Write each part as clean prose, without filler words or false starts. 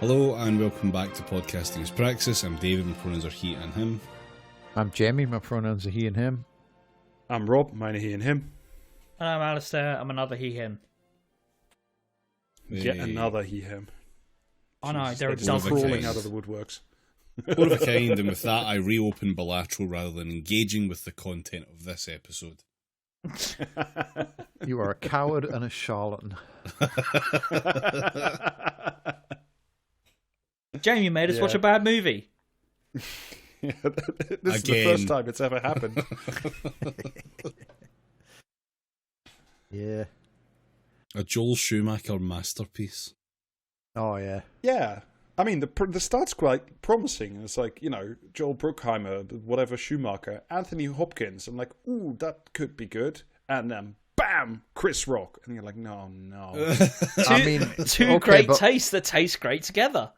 Hello and welcome back to Podcasting as Praxis. I'm David, my pronouns are he and him. I'm Jamie, my pronouns are he and him. I'm Rob, mine are he and him. And I'm Alistair, I'm another he, him. Yet another he, him. Oh no, there are just dozens. crawling out of the woodworks. One of a kind, and with that I reopen bilateral rather than engaging with the content of this episode. You are a coward and a charlatan. Jamie made us watch a bad movie. This is the first time it's ever happened. Yeah. A Joel Schumacher masterpiece. Oh, yeah. Yeah. I mean, the start's quite promising. It's like, Joel Bruckheimer, whatever, Schumacher, Anthony Hopkins. I'm like, ooh, that could be good. And then, bam, Chris Rock. And you're like, no. Two great tastes that taste great together.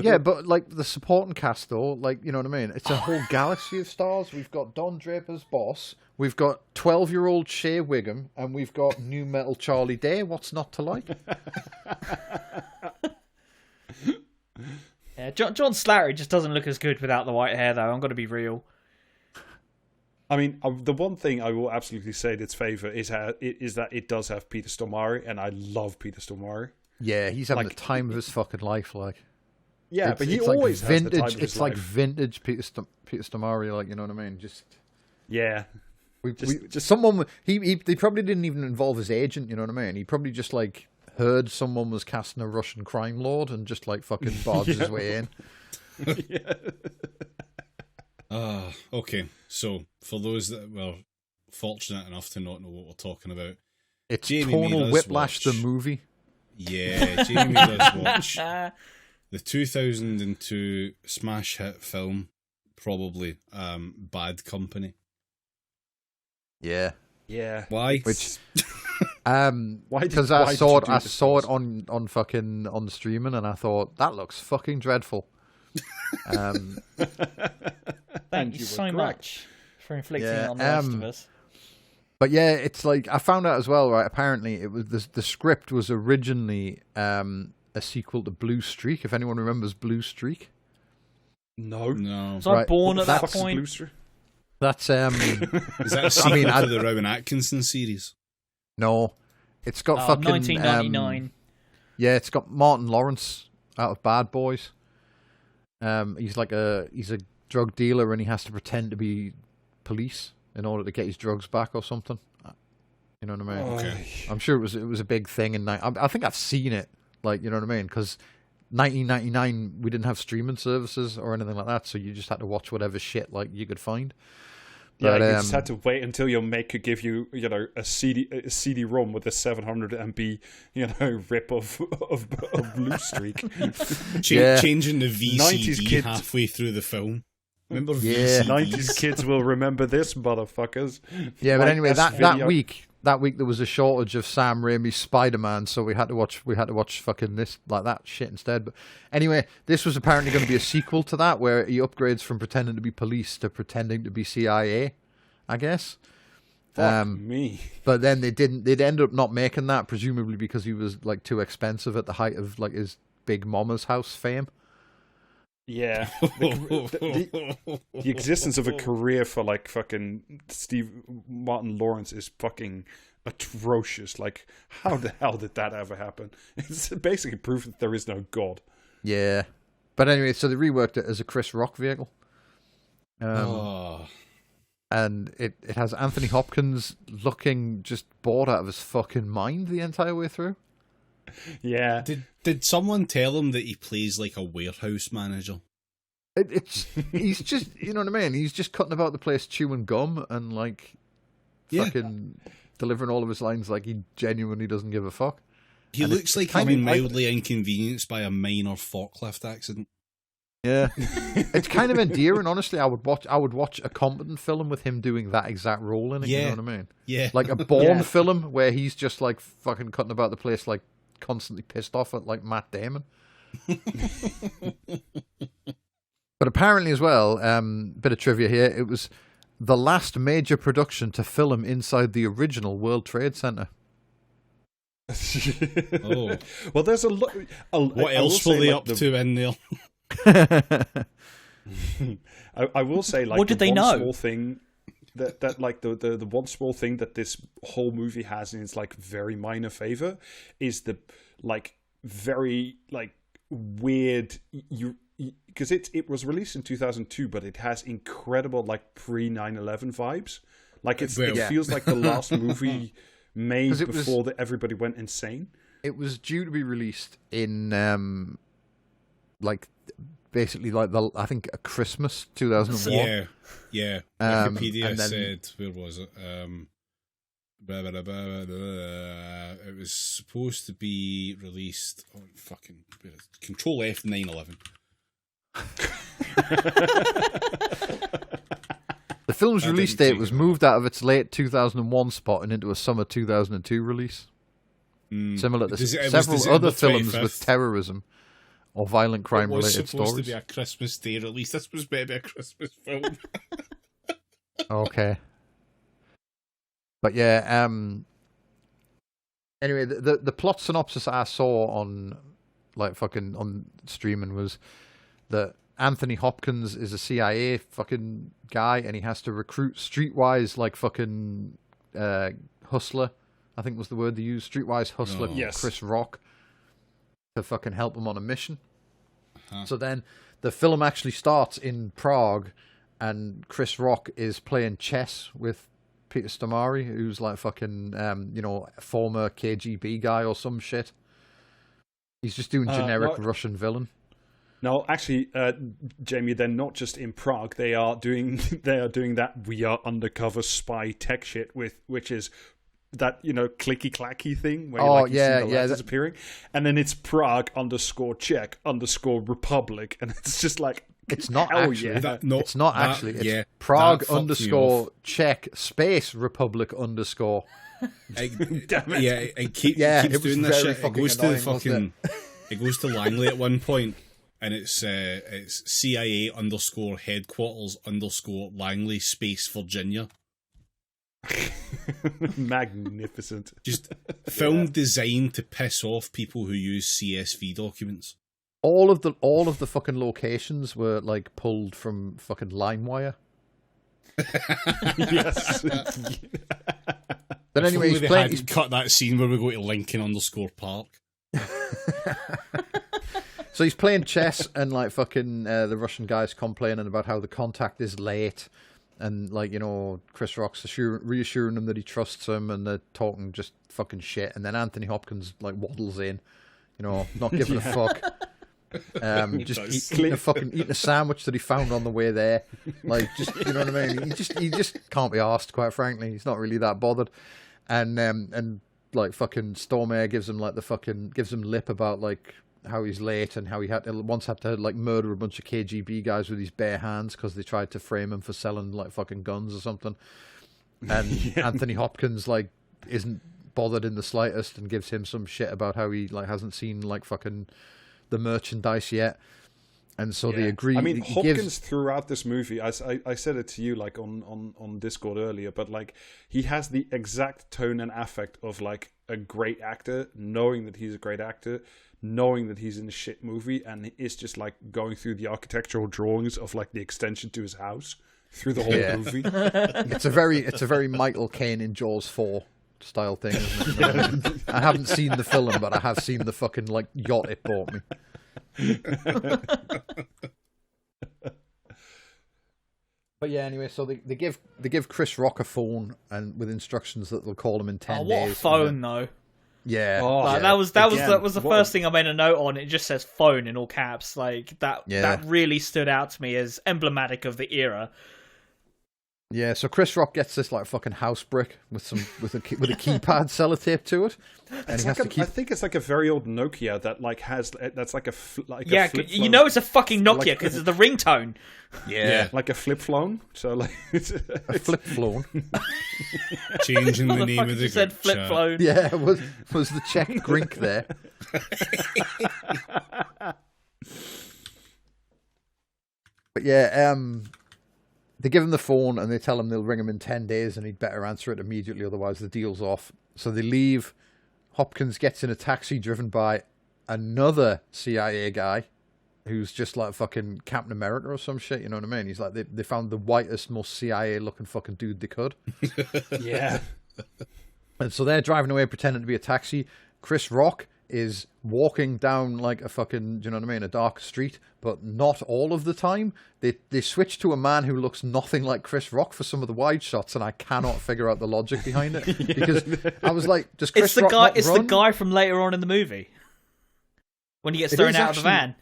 Yeah, but like the supporting cast, though, like, you know what I mean? It's a whole galaxy of stars. We've got Don Draper's boss. We've got 12-year-old Shea Wiggum. And we've got new metal Charlie Day. What's not to like? Yeah, John Slattery just doesn't look as good without the white hair, though. I'm going to be real. I mean, the one thing I will absolutely say in its favour is that it does have Peter Stormare, and I love Peter Stormare. Yeah, he's having the time of his fucking life, like. Yeah, but he it's always like has vintage. the time of his It's like life. vintage Peter Stormare, like, you know what I mean? Just Yeah. they probably didn't even involve his agent, you know what I mean? He probably just like heard someone was casting a Russian crime lord and just like fucking barged his way in. Yeah. Okay. So, for those that were fortunate enough to not know what we're talking about, It's Jamie made Tonal us Whiplash, watch- the movie. yeah, Jamie made us watch the 2002 smash hit film, probably Bad Company. Yeah. Yeah. Why? Which Why because did I saw you it do I this saw to it on fucking on streaming and I thought that looks fucking dreadful. Thank you you were so correct. much for inflicting Yeah, it on the rest of us. But yeah, it's like I found out as well, right? Apparently, it was the script was originally a sequel to Blue Streak. If anyone remembers Blue Streak, No. Was I born at that Fuck's the point? Blue Streak? that's Is that a sequel to the Rowan Atkinson series? no, it's got fucking 1999. yeah, it's got Martin Lawrence out of Bad Boys. He's a drug dealer and he has to pretend to be police in order to get his drugs back or something. You know what I mean? Okay. I'm sure it was a big thing, and I think I've seen it. Like, you know what I mean? Because 1999 we didn't have streaming services or anything like that, so you just had to watch whatever shit like you could find. Yeah, But, you just had to wait until your mate could give you, a CD-ROM with a 700 MB, rip of Blue Streak. Changing the 90s E VCD kids. halfway through the film. Remember Yeah. VCDs? 90s kids will remember this, motherfuckers. Yeah, but Like anyway, this that video. week there was a shortage of Sam Raimi's Spider-Man, so we had to watch fucking this like that shit instead. But anyway, this was apparently going to be a sequel to that, where he upgrades from pretending to be police to pretending to be CIA, I guess. Fuck me. But then they didn't. They'd end up not making that, presumably because he was like too expensive at the height of like his Big Mama's House fame. Yeah. The existence of a career for like fucking Martin Lawrence is fucking atrocious. Like, how the hell did that ever happen? It's basically proof that there is no God. Yeah, but anyway, so they reworked it as a Chris Rock vehicle. And it has Anthony Hopkins looking just bored out of his fucking mind the entire way through. Yeah. Did someone tell him that he plays like a warehouse manager? He's just, you know what I mean? He's just cutting about the place chewing gum and like fucking delivering all of his lines like he genuinely doesn't give a fuck. He And looks it's like he's kind been of like- mildly inconvenienced by a minor forklift accident. Yeah. It's kind of endearing, honestly. I would watch a competent film with him doing that exact role in it, you Yeah. know what I mean? Yeah. Like a Bourne Yeah. film where he's just like fucking cutting about the place like constantly pissed off at like Matt Damon. But apparently as well, bit of trivia here, it was the last major production to film inside the original World Trade Center. Oh. Well, there's a lot. What else were they up to in there? I will say, like, What did they one know? small thing that like the one small thing that this whole movie has in its like very minor favor is the like very like weird because it was released in 2002, but it has incredible like pre 9/11 vibes. Like it feels like the last movie made before everybody went insane. It was due to be released in like basically like I think a Christmas 2001. Yeah. Wikipedia said, where was it? It was supposed to be released on fucking Control F 9/11. The film's release date was moved out of its late 2001 spot and into a summer 2002 release. Similar to several other films 25th. with terrorism or violent crime-related stories. It was supposed to be a Christmas Day release. This was maybe a Christmas film. Okay. But yeah, anyway, the plot synopsis I saw on streaming was that Anthony Hopkins is a CIA fucking guy and he has to recruit streetwise like fucking hustler, I think was the word they used, streetwise hustler Chris Rock to fucking help him on a mission. So then the film actually starts in Prague and Chris Rock is playing chess with Peter Stormare, who's like fucking, former KGB guy or some shit. He's just doing generic Russian villain. No, actually, Jamie, they're not just in Prague. They are doing that we are undercover spy tech shit which is that clicky clacky thing where you see the letters appearing, and then it's Prague _ Republic, and it's just like. It's not actually. Yeah. It's not actually. It's Prague _ Czech space Republic _ Damn it. Yeah, it keeps doing this shit. It goes to the fucking. It goes to Langley at one point, and it's CIA _ headquarters _ Langley space Virginia. Magnificent. Just film designed to piss off people who use CSV documents. All of the fucking locations were like pulled from fucking LimeWire. Yes. But anyway, If only they had cut that scene where we go to Lincoln _ Park. So he's playing chess, and like fucking the Russian guy's complaining about how the contact is late, and like Chris Rock's reassuring him that he trusts him, and they're talking just fucking shit. And then Anthony Hopkins like waddles in, not giving a fuck. Just eating a sandwich that he found on the way there, like just what I mean. He just can't be arsed, quite frankly. He's not really that bothered, and like fucking Stormare gives him lip about like how he's late and how he once had to like murder a bunch of KGB guys with his bare hands because they tried to frame him for selling like fucking guns or something. And Anthony Hopkins like isn't bothered in the slightest and gives him some shit about how he like hasn't seen like fucking the merchandise yet, and so they agree. I mean, Hopkins throughout this movie, I said it to you like on Discord earlier, but like he has the exact tone and affect of like a great actor, knowing that he's a great actor, knowing that he's in a shit movie, and it's just like going through the architectural drawings of like the extension to his house through the whole movie. It's a very Michael Caine in Jaws 4 style thing, isn't it? I haven't seen the film, but I have seen the fucking like yacht it bought me. But yeah, anyway, so they give Chris Rock a phone and with instructions that they'll call him in 10 days. What a phone though! Yeah, that was the first thing I made a note on. It just says phone in all caps. Like that. Yeah. That really stood out to me as emblematic of the era. Yeah, so Chris Rock gets this like fucking house brick with a keypad sellotape to it, and he has to keep. I think it's like a very old Nokia that like has that's like a flip it's a fucking Nokia because it's the ringtone. Yeah, like a flip phone. So like a flip phone. Changing the name of the said flip chat. phone. Yeah, was the Czech grink there? But yeah, they give him the phone and they tell him they'll ring him in 10 days and he'd better answer it immediately, otherwise the deal's off. So they leave. Hopkins gets in a taxi driven by another CIA guy who's just like fucking Captain America or some shit, you know what I mean? He's like, they found the whitest, most CIA-looking fucking dude they could. Yeah. And so they're driving away pretending to be a taxi. Chris Rock is walking down like a fucking, you know what I mean, a dark street, but not all of the time. They switch to a man who looks nothing like Chris Rock for some of the wide shots, and I cannot figure out the logic behind it. Because I was like, does Chris Rock not It's run? the guy from later on in the movie. When he gets thrown out of the van.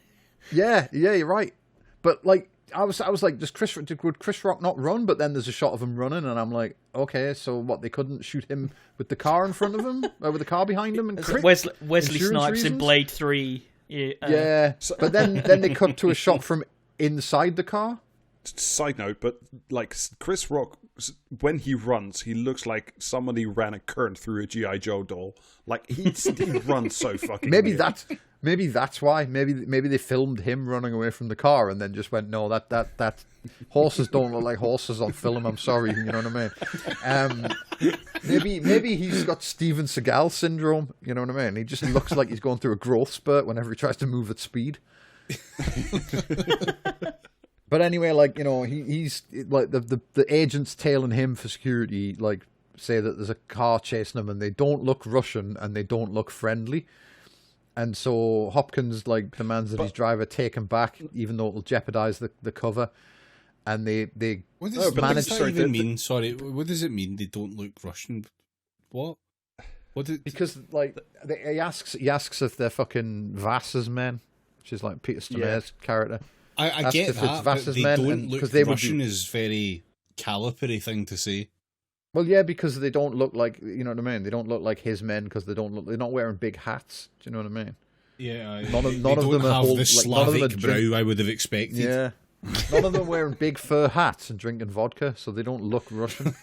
Yeah, you're right. But like, I was like, would Chris Rock not run? But then there's a shot of him running, and I'm like, okay, so what? They couldn't shoot him with the car in front of him, with the car behind him, and Wesley Snipes reasons? in Blade 3. Yeah, but then they cut to a shot from inside the car. Side note, but like Chris Rock, when he runs, he looks like somebody ran a current through a G.I. Joe doll. Like he runs so fucking. Maybe that's why. Maybe they filmed him running away from the car and then just went, no, that horses don't look like horses on film. I'm sorry, you know what I mean. Maybe he's got Steven Seagal syndrome. You know what I mean. He just looks like he's going through a growth spurt whenever he tries to move at speed. But anyway, like, you know, he's like the agents tailing him for security, like, say that there's a car chasing him and they don't look Russian and they don't look friendly. And so Hopkins, like, demands that his driver take him back, even though it'll jeopardize the cover. And they what does that even mean? Sorry, what does it mean they don't look Russian? What? Because, like, he asks if they're fucking Vass's men, which is like Peter Stormare's character. I get that, but they don't look Russian is very calipery thing to say. Well, yeah, because they don't look like, you know what I mean? They don't look like his men because they're not wearing big hats. Do you know what I mean? Yeah, none of them have the Slavic brow I would have expected. Yeah, none of them wearing big fur hats and drinking vodka, so they don't look Russian.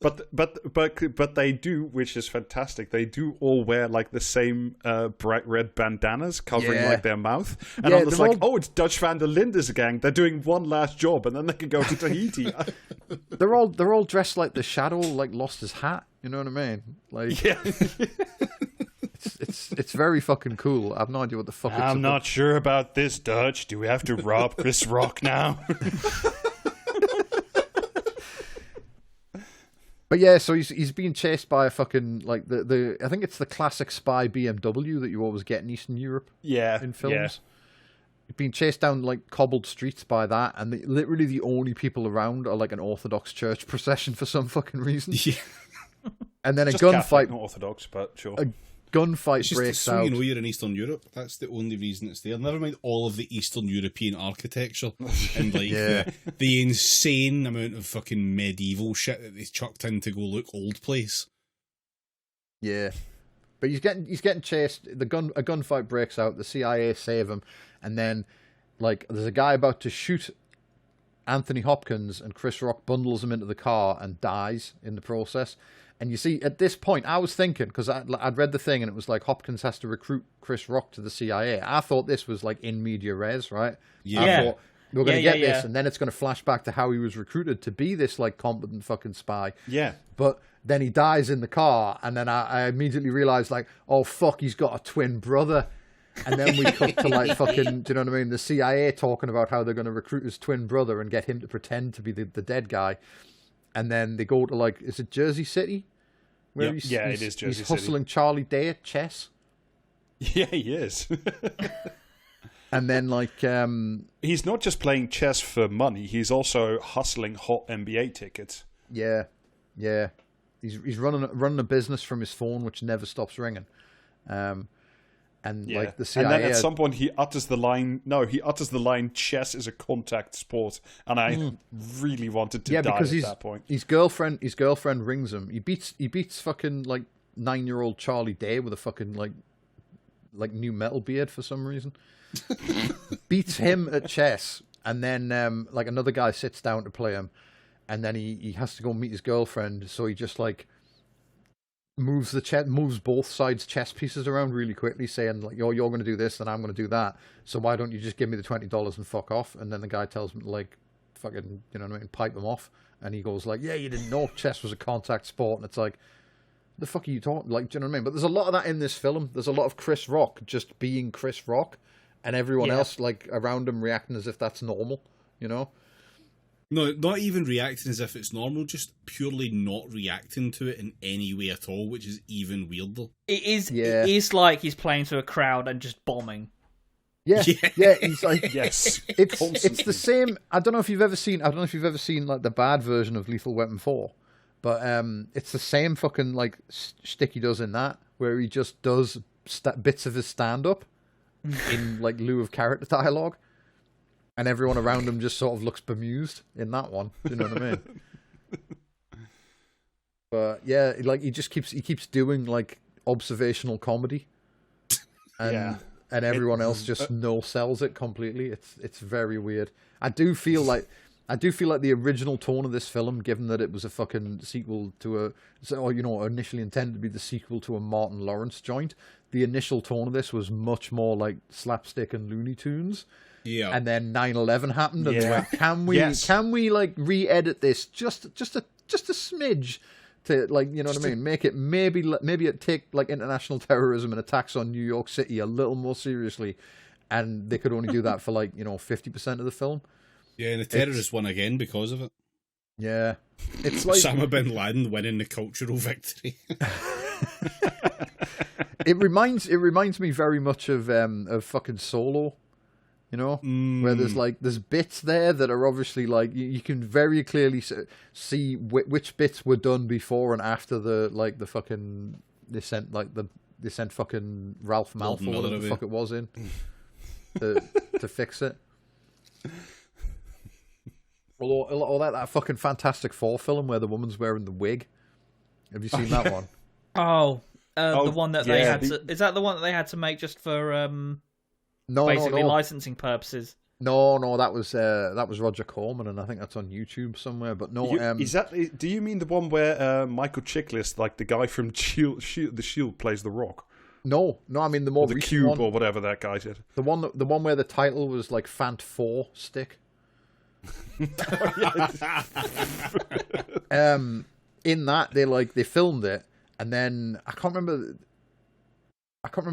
But they do, which is fantastic. They do all wear like the same bright red bandanas covering like their mouth, and I'm just like, oh, it's Dutch van der Linde's gang. They're doing one last job, and then they can go to Tahiti. They're all dressed like the Shadow, like lost his hat. You know what I mean? Like, yeah. It's very fucking cool. I have no idea what the fuck it's about. I'm not sure about this, Dutch. Do we have to rob Chris Rock now? But yeah, so he's being chased by a fucking, like, the I think it's the classic spy BMW that you always get in Eastern Europe. Yeah. In films. Yeah. Being chased down like cobbled streets by that, and literally the only people around are like an Orthodox church procession for some fucking reason. Yeah. And then just a gunfight. Catholic, not Orthodox, but sure. A gunfight breaks so out. You know you're in Eastern Europe. That's the only reason it's there. Never mind all of the Eastern European architecture and like the insane amount of fucking medieval shit that they chucked in to go look old place. Yeah. But he's getting chased. A gunfight breaks out. The CIA save him, and then like there's a guy about to shoot Anthony Hopkins, and Chris Rock bundles him into the car and dies in the process. And you see, at this point, I was thinking, because I'd read the thing and it was like Hopkins has to recruit Chris Rock to the CIA. I thought this was like in media res, right? Yeah. I thought we're going to get this, and then it's going to flash back to how he was recruited to be this like competent fucking spy. Yeah. But then he dies in the car, and then I immediately realized, like, oh fuck, he's got a twin brother. And then we cut to like fucking, do you know what I mean? The CIA talking about how they're going to recruit his twin brother and get him to pretend to be the dead guy. And then they go to like, is it Jersey City? Where it is Jersey City. He's hustling Charlie Day at chess. Yeah, he is. And then like, he's not just playing chess for money. He's also hustling hot NBA tickets. Yeah. He's running a business from his phone, which never stops ringing. And like the CIA, and then at some point he utters the line. No, he utters the line, "Chess is a contact sport," and I really wanted to die because at that point. His girlfriend rings him. He beats fucking like 9-year-old Charlie Day with a fucking like new metal beard for some reason. Beats him at chess, and then like another guy sits down to play him, and then he has to go meet his girlfriend. So he just like moves both sides chess pieces around really quickly, saying like, you're going to do this and I'm going to do that, so why don't you just give me the $20 and fuck off? And then the guy tells him to like fucking, you know what I mean, pipe him off, and he goes like, yeah, you didn't know chess was a contact sport. And it's like, The fuck are you talking? Like, do you know what I mean? But there's a lot of that in this film. There's a lot of Chris Rock just being Chris Rock, and everyone else like around him reacting as if that's normal. You know? No, not even reacting as if it's normal, just purely not reacting to it in any way at all, which is even weirder. It is like he's playing to a crowd and just bombing. Yeah. He's like, yes, it's the same. I don't know if you've ever seen like the bad version of Lethal Weapon 4, but it's the same fucking like shtick he does in that, where he just does bits of his stand up in like lieu of character dialogue. And everyone around him just sort of looks bemused in that one. Do you know what I mean? But yeah, like he keeps doing like observational comedy, and everyone else just no sells it completely. It's very weird. I do feel like the original tone of this film, given that it was a fucking sequel to initially intended to be the sequel to a Martin Lawrence joint, the initial tone of this was much more like slapstick and Looney Tunes. Yeah. And then 9/11 happened, and they went, can we like re-edit this just a smidge to, like, you know what I mean? Make it maybe it take like international terrorism and attacks on New York City a little more seriously, and they could only do that for like 50% of the film. Yeah, and the terrorists won again because of it. Yeah, it's like Osama bin Laden winning the cultural victory. It reminds me very much of fucking Solo. You know, where there's bits there that are obviously like you can very clearly see which bits were done before and after the fucking they sent fucking Ralph Malph or whatever the fuck it was in to fix it. Or that fucking Fantastic Four film where the woman's wearing the wig. Have you seen that one? The one that they had to... Is that the one that they had to make just for... basically licensing purposes? No, that was Roger Corman, and I think that's on YouTube somewhere. But no, is that? Do you mean the one where Michael Chiklis, like the guy from The Shield, plays the Rock? No, I mean the more the recent Cube one, or whatever that guy said. The one where the title was like Fant 4 Stick. In that they filmed it, and then I can't remember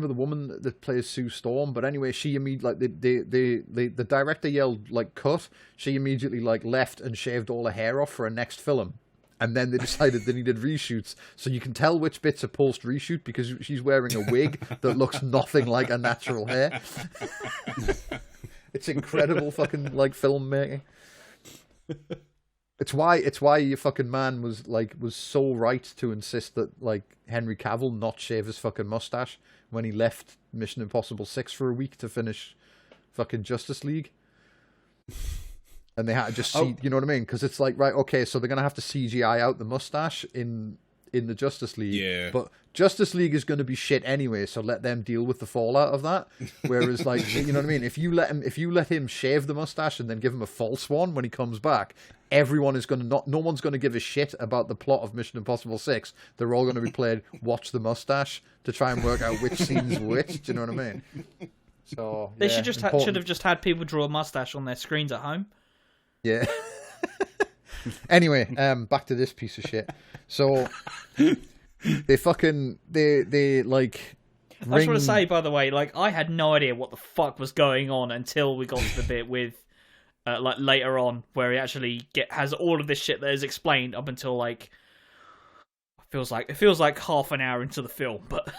the woman that plays Sue Storm, but anyway, she immediately the director yelled like cut. She immediately like left and shaved all her hair off for her next film, and then they decided they needed reshoots. So you can tell which bits are post reshoot because she's wearing a wig that looks nothing like her natural hair. It's incredible fucking like filmmaking. It's why your fucking man was so right to insist that like Henry Cavill not shave his fucking mustache when he left Mission Impossible 6 for a week to finish fucking Justice League. And they had to just see, you know what I mean? Because it's like, right, okay, so they're going to have to CGI out the mustache in the Justice League. Yeah. But Justice League is going to be shit anyway, so let them deal with the fallout of that. Whereas, like, you know what I mean? If you let him shave the mustache and then give him a false one when he comes back, everyone is going to no one's going to give a shit about the plot of Mission Impossible 6. They're all going to be playing watch the mustache to try and work out which scene's which. Do you know what I mean? So they should have just had people draw a mustache on their screens at home. Yeah. Anyway, back to this piece of shit. So they like. I just want to say, by the way, like I had no idea what the fuck was going on until we got to the bit with, like later on, where he actually has all of this shit that is explained up until like. It feels like half an hour into the film, but.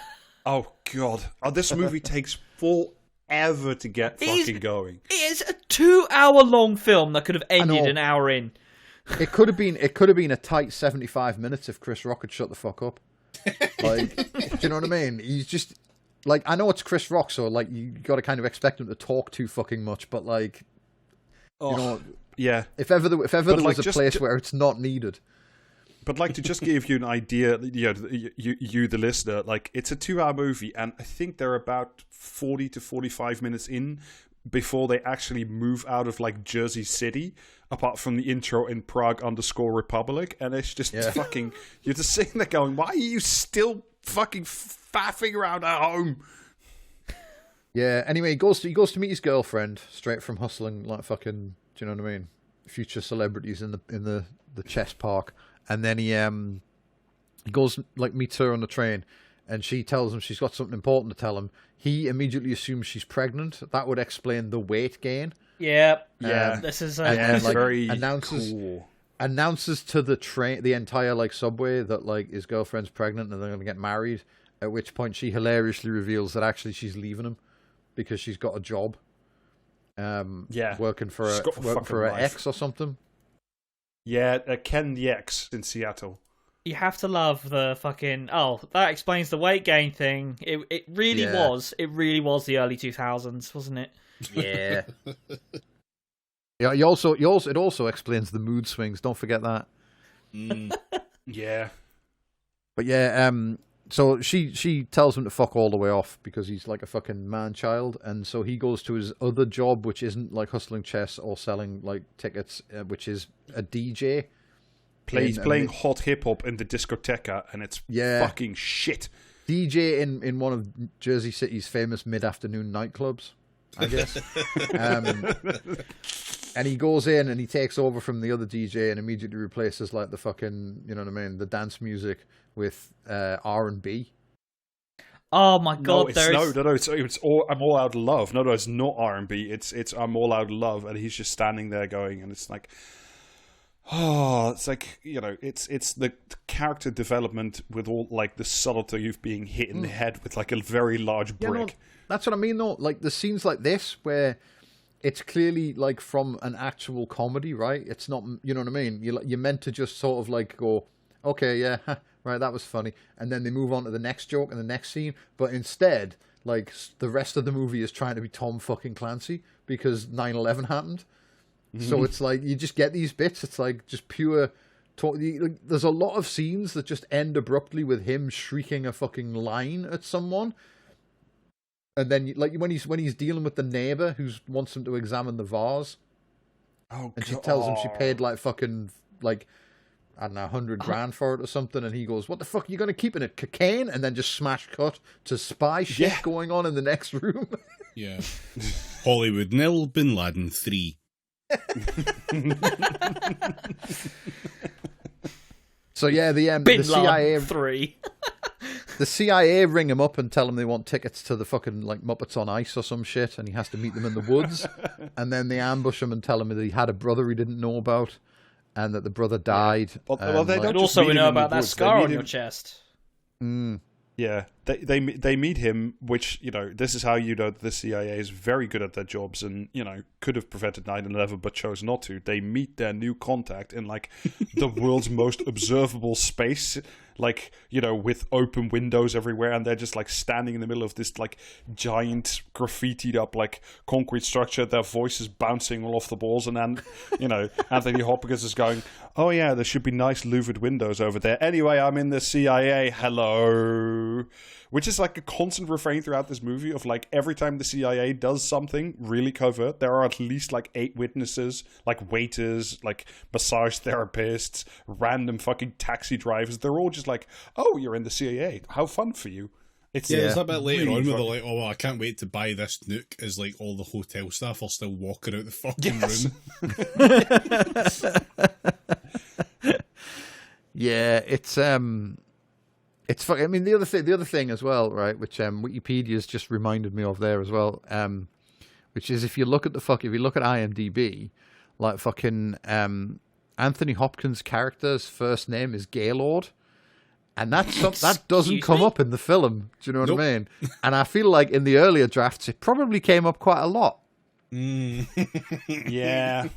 Oh god! This movie takes forever to get fucking going. It is a 2-hour long film that could have ended an hour in. It could have been a tight 75 minutes if Chris Rock had shut the fuck up. Like, do you know what I mean? He's just like, I know it's Chris Rock, so like you got to kind of expect him to talk too fucking much, but like, you know, yeah. If ever there was a place where it's not needed. But like to just give you an idea, you the listener, like it's a 2-hour movie, and I think they're about 40 to 45 minutes in before they actually move out of like Jersey City, apart from the intro in Prague_Republic, and it's just fucking, you're just sitting there going, why are you still fucking faffing around at home? Yeah, anyway, he goes to meet his girlfriend straight from hustling like fucking, do you know what I mean? Future celebrities in the chess park. And then He goes, like, meets her on the train, and she tells him she's got something important to tell him. He immediately assumes she's pregnant. That would explain the weight gain. Yeah. Yeah. This is And like, very announces to the entire like subway that like his girlfriend's pregnant and they're going to get married. At which point she hilariously reveals that actually she's leaving him because she's got a job. Working for her ex or something. Yeah, Ken the X in Seattle. You have to love the fucking... Oh, that explains the weight gain thing. It really was. It really was the early 2000s, wasn't it? Yeah. Yeah. It also explains the mood swings. Don't forget that. Yeah. But yeah. So she tells him to fuck all the way off because he's like a fucking man-child, and so he goes to his other job, which isn't like hustling chess or selling like tickets, which is a DJ. He's playing hot hip-hop in the discoteca, and it's fucking shit. DJ in one of Jersey City's famous mid-afternoon nightclubs, I guess. And he goes in and he takes over from the other DJ and immediately replaces like the fucking, you know what I mean, the dance music with R&B. Oh my god! No, it's all I'm all out of love. No, it's not R&B. It's I'm all out of love, and he's just standing there going, and it's like, oh, it's like, you know, it's the character development with all like the subtlety of being hit in the head with like a very large brick. No, that's what I mean though. Like the scenes like this where it's clearly like from an actual comedy, right? It's not, you know what I mean? You're meant to just sort of like go, okay, yeah, right, that was funny, and then they move on to the next joke and the next scene. But instead, like the rest of the movie is trying to be Tom fucking Clancy because 9/11 happened. So it's like you just get these bits. It's like just pure talk. There's a lot of scenes that just end abruptly with him shrieking a fucking line at someone, and then like when he's dealing with the neighbor who wants him to examine the vase, and she tells him she paid like fucking like I don't know $100,000 for it or something, and he goes, "What the fuck are you gonna keep in it? Cocaine?" And then just smash cut to spy shit going on in the next room. Yeah, Hollywood nil, Bin Laden 3. So yeah, the CIA 3. The CIA ring him up and tell him they want tickets to the fucking like Muppets on Ice or some shit, and he has to meet them in the woods. And then they ambush him and tell him that he had a brother he didn't know about, and that the brother died. Well, they don't also we know about that scar on your chest. Yeah, they meet him, which, you know, this is how you know the CIA is very good at their jobs and, you know, could have prevented 9/11 but chose not to. They meet their new contact in, like, the world's most observable space, like, you know, with open windows everywhere, and they're just, like, standing in the middle of this, like, giant graffitied up, like, concrete structure. Their voices bouncing all off the walls, and then, you know, Anthony Hopkins is going, "Oh yeah, there should be nice louvered windows over there. Anyway, I'm in the CIA. Hello." Which is like a constant refrain throughout this movie of like every time the CIA does something really covert, there are at least like 8 witnesses, like waiters, like massage therapists, random fucking taxi drivers. They're all just like, "Oh, you're in the CIA. How fun for you." There's a bit later on where they're like, "Oh, well, I can't wait to buy this nuke," as like all the hotel staff are still walking out the fucking room. Yeah, it's I mean, the other thing as well, right? Which Wikipedia's just reminded me of there as well. Which is if you look at IMDb, like fucking Anthony Hopkins' character's first name is Gaylord, and that doesn't come up in the film. Do you know what I mean? And I feel like in the earlier drafts, it probably came up quite a lot. Yeah.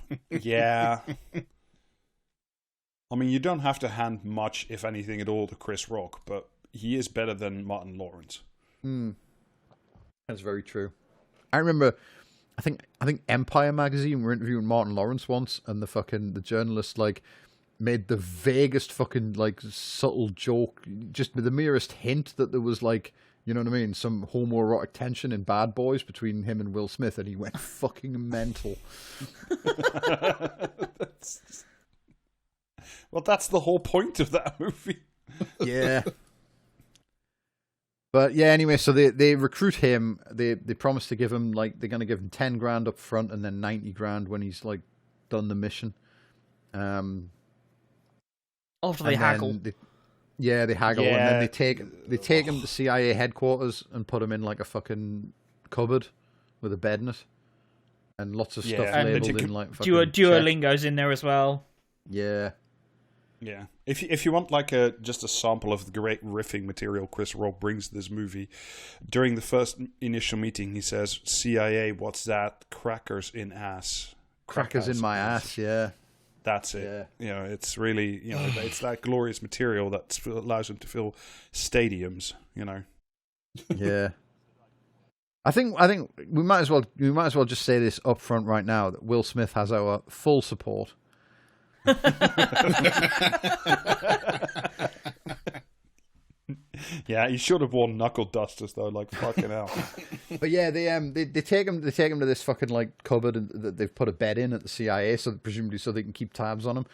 I mean, you don't have to hand much, if anything at all, to Chris Rock, but he is better than Martin Lawrence. That's very true. I remember, I think Empire magazine were interviewing Martin Lawrence once, and the journalist like made the vaguest fucking like subtle joke, just with the merest hint that there was like, you know what I mean, some homoerotic tension in Bad Boys between him and Will Smith, and he went fucking mental. Well, that's the whole point of that movie. Yeah. But yeah, anyway, so they recruit him. They promise to give him like they're going to give him $10,000 up front and then $90,000 when he's like done the mission. After they haggle. Yeah, they haggle, Yeah. and then they take him to CIA headquarters and put him in like a fucking cupboard with a bed in it, and lots of stuff And labeled in like fucking Duolingo's in there as well. Yeah. Yeah, if you want like just a sample of the great riffing material Chris Rock brings to this movie, during the first initial meeting he says, "CIA, what's that? Crackers in ass. Crackers in my ass." Yeah. That's it. Yeah. You know, it's really, you know, it's that glorious material that allows him to fill stadiums. You know. Yeah. I think we might as well just say this up front right now that Will Smith has our full support. Yeah, he should have worn knuckle dusters though, like fucking hell. But yeah, they take him to this fucking like cupboard that they've put a bed in at the CIA, so presumably so they can keep tabs on him.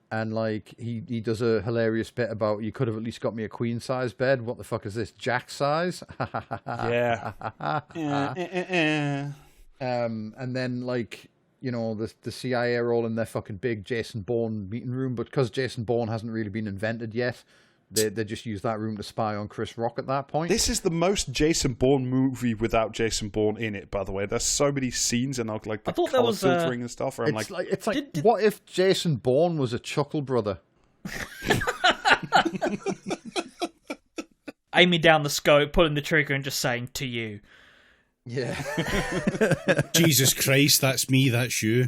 And like he does a hilarious bit about, you could have at least got me a queen size bed. What the fuck is this, jack size? Yeah. And then like, you know, the CIA are all in their fucking big Jason Bourne meeting room, but because Jason Bourne hasn't really been invented yet, they just use that room to spy on Chris Rock at that point. This is the most Jason Bourne movie without Jason Bourne in it, by the way. There's so many scenes and like the color filtering and stuff where I'm like, what if Jason Bourne was a Chuckle brother? Aiming down the scope, pulling the trigger and just saying, "To you." Yeah. Jesus Christ, that's me, that's you.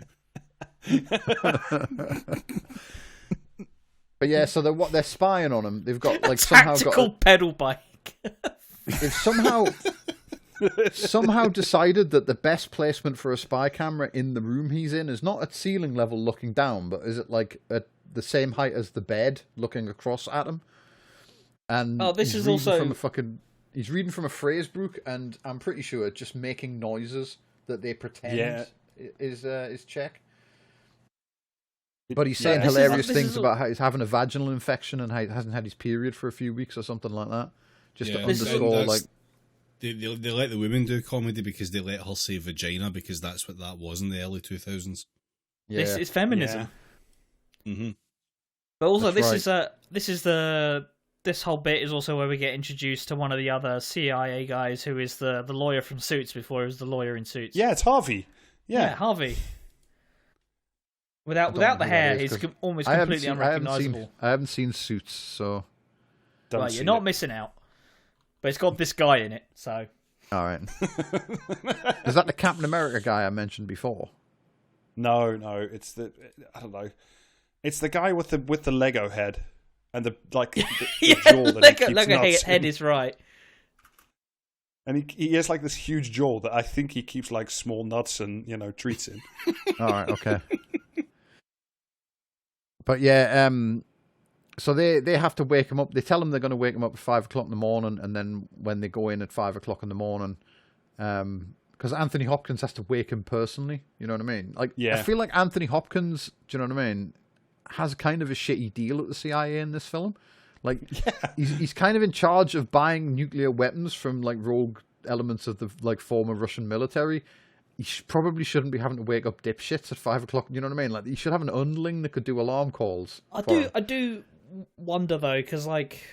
But yeah, so they're spying on him. They've got like tactical pedal bike. They've somehow decided that the best placement for a spy camera in the room he's in is not at ceiling level looking down, but is it like at the same height as the bed looking across at him? And this is also he's reading from a phrase book, and I'm pretty sure just making noises that they pretend is check. But he's saying hilarious things about how he's having a vaginal infection and how he hasn't had his period for a few weeks or something like that. Just to underscore, like... They let the women do comedy because they let her say vagina, because that's what that was in the early 2000s. Yeah. This is feminism. Yeah. Mm-hmm. But also, this whole bit is also where we get introduced to one of the other CIA guys, who is the lawyer from Suits before he was the lawyer in Suits. Yeah, it's Harvey. Yeah, Harvey. Without the hair, he's almost completely unrecognisable. I haven't seen Suits, so... Well, you're not missing out. But it's got this guy in it, so... Alright. Is that the Captain America guy I mentioned before? No, it's the... I don't know. It's the guy with the Lego head. And the jaw that he keeps Lego nuts head in. is right. And he has like this huge jaw that I think he keeps like small nuts and, you know, treats in. Alright, okay. But yeah, so they have to wake him up. They tell him they're going to wake him up at 5 o'clock in the morning, and then when they go in at 5 o'clock in the morning, because Anthony Hopkins has to wake him personally. You know what I mean? Like, yeah. I feel like Anthony Hopkins, do you know what I mean, has kind of a shitty deal at the CIA in this film. Like, he's kind of in charge of buying nuclear weapons from like rogue elements of the like former Russian military. He probably shouldn't be having to wake up dipshits at 5 o'clock. You know what I mean? Like, he should have an underling that could do alarm calls. I do wonder though, because like,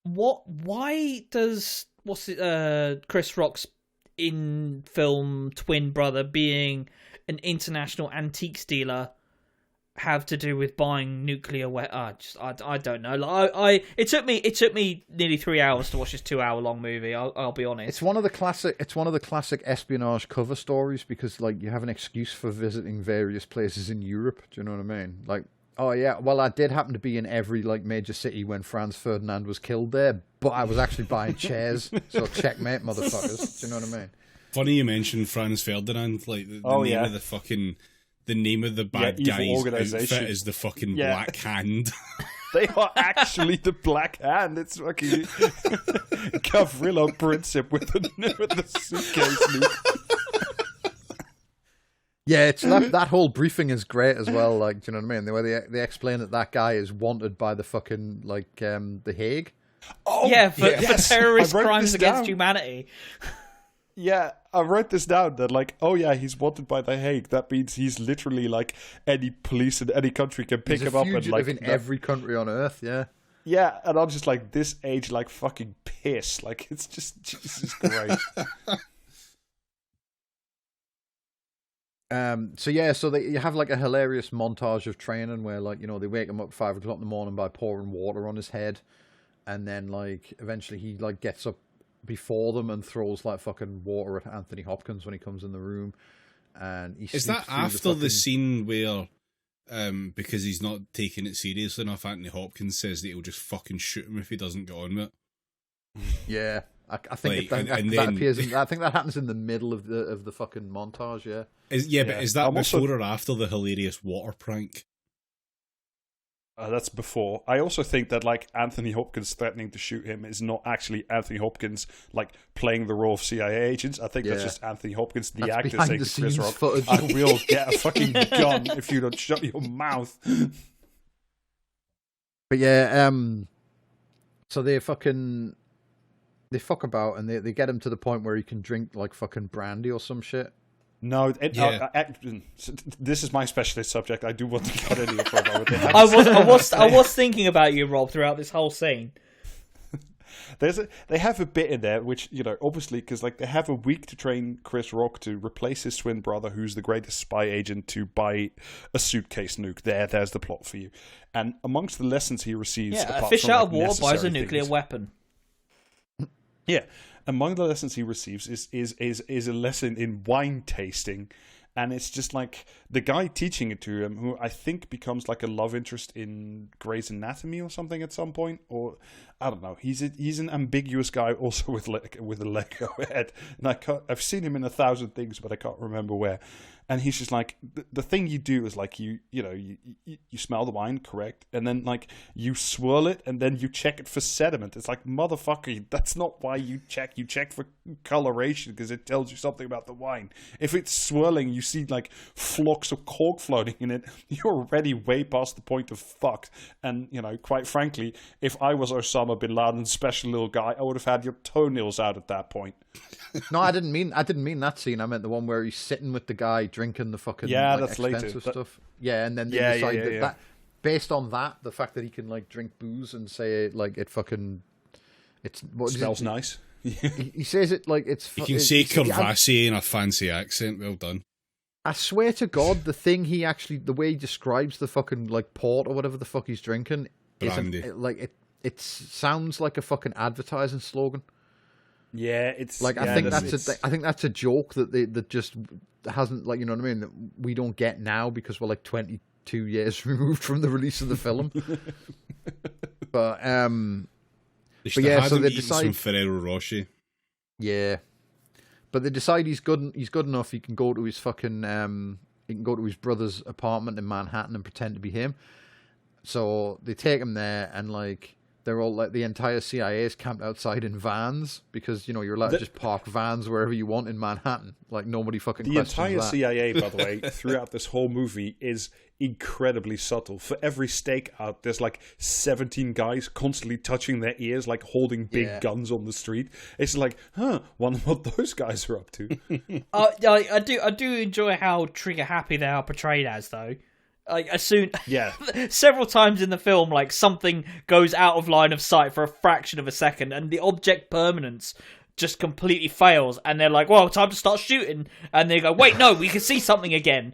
why does Chris Rock's in film twin brother being an international antiques dealer have to do with buying nuclear weapons? I don't know. Like, it took me nearly 3 hours to watch this 2 hour long movie. I'll be honest. It's one of the classic espionage cover stories, because like you have an excuse for visiting various places in Europe. Do you know what I mean? Like, oh yeah, well I did happen to be in every like major city when Franz Ferdinand was killed there, but I was actually buying chairs. So checkmate, motherfuckers. Do you know what I mean? Funny you mentioned Franz Ferdinand. Like the name of the fucking. The name of the bad guy's outfit is the fucking Black Hand. They are actually the Black Hand. It's fucking Gavrilo Princip with the suitcase. Yeah, it's that whole briefing is great as well. Like, do you know what I mean? The way they explain that guy is wanted by the fucking like the Hague. Oh yeah, for terrorist crimes against humanity. Yeah, I wrote this down that like, oh yeah, he's wanted by the Hague. That means he's literally like any police in any country can pick him up and like in every country on earth. Yeah. Yeah, and I'm just like, this age like fucking piss. Like, it's just Jesus Christ. So you have like a hilarious montage of training where, like, they wake him up at 5 o'clock in the morning by pouring water on his head, and then like eventually he like gets up before them and throws like fucking water at Anthony Hopkins when he comes in the room, and he is that after the scene where because he's not taking it seriously enough, Anthony Hopkins says that he'll just fucking shoot him if he doesn't get on with it? Yeah, I think like, that appears. I think that happens in the middle of the fucking montage. Yeah. But is that before or after the hilarious water prank? That's before. I also think that like Anthony Hopkins threatening to shoot him is not actually Anthony Hopkins like playing the role of CIA agents. I think that's just Anthony Hopkins, the actor, saying to Chris Rock, footage. "I will get a fucking gun if you don't shut your mouth." But yeah, so they fuck about and they get him to the point where he can drink like fucking brandy or some shit. No, this is my specialist subject. I do want to cut in here for a moment. I was thinking about you, Rob, throughout this whole scene. They have a bit in there which, obviously, because like they have a week to train Chris Rock to replace his twin brother, who's the greatest spy agent, to buy a suitcase nuke. There's the plot for you. And amongst the lessons he receives, a fish out of water buys a nuclear weapon. Yeah. Among the lessons he receives is a lesson in wine tasting, and it's just like the guy teaching it to him, who I think becomes like a love interest in Grey's Anatomy or something at some point, or I don't know. He's an ambiguous guy also with a Lego head, and I've seen him in 1,000 things, but I can't remember where. And he's just like, the thing you do is like you smell the wine, correct? And then like you swirl it and then you check it for sediment. It's like, motherfucker, that's not why you check. You check for coloration because it tells you something about the wine. If it's swirling, you see like flocks of cork floating in it, you're already way past the point of fucked. And, quite frankly, if I was Osama bin Laden's special little guy, I would have had your toenails out at that point. No, I didn't mean that scene. I meant the one where he's sitting with the guy drinking the fucking that's expensive stuff. Yeah, and then they decide that based on that, the fact that he can like drink booze and say like it smells nice. he says it like it's. You can say Curvaceous in a fancy accent. Well done. I swear to God, the way he describes the fucking like port or whatever the fuck he's drinking, it sounds like a fucking advertising slogan. Yeah, it's like I think that's a joke that just hasn't, like, you know what I mean, that we don't get now because we're like 22 years removed from the release of the film. But so they decide some Ferrero Rocher. Yeah, but they decide he's good enough. He can go to his fucking he can go to his brother's apartment in Manhattan and pretend to be him. So they take him there and like. They're all like the entire CIA is camped outside in vans because you're allowed to just park vans wherever you want in Manhattan. Like nobody fucking questions that. The entire CIA, by the way, throughout this whole movie is incredibly subtle. For every stakeout, there's like 17 guys constantly touching their ears, like holding big guns on the street. It's like, wonder what those guys are up to. I do enjoy how trigger happy they are portrayed as, though. Like several times in the film, like something goes out of line of sight for a fraction of a second, and the object permanence just completely fails. And they're like, "Well, time to start shooting." And they go, "Wait, no, we can see something again."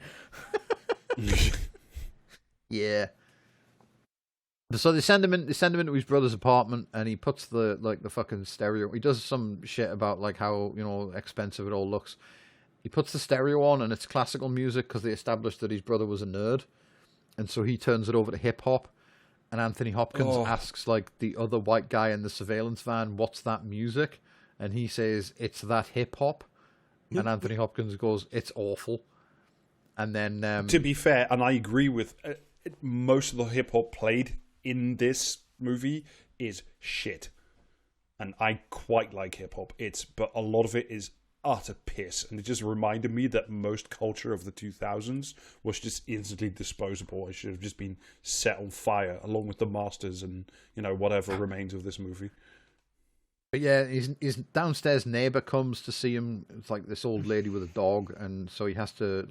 Yeah. So they send him into his brother's apartment, and he puts the fucking stereo. He does some shit about like how expensive it all looks. He puts the stereo on, and it's classical music because they established that his brother was a nerd. And so he turns it over to hip hop, and Anthony Hopkins asks like the other white guy in the surveillance van, "What's that music?" And he says, "It's that hip hop." And Anthony Hopkins goes, "It's awful." And then to be fair, and I agree with most of the hip hop played in this movie is shit, and I quite like hip hop. But a lot of it is utter piss, and it just reminded me that most culture of the 2000s was just instantly disposable. It should have just been set on fire along with the masters and whatever remains of this movie. But yeah, his downstairs neighbor comes to see him. It's like this old lady with a dog, and so he has to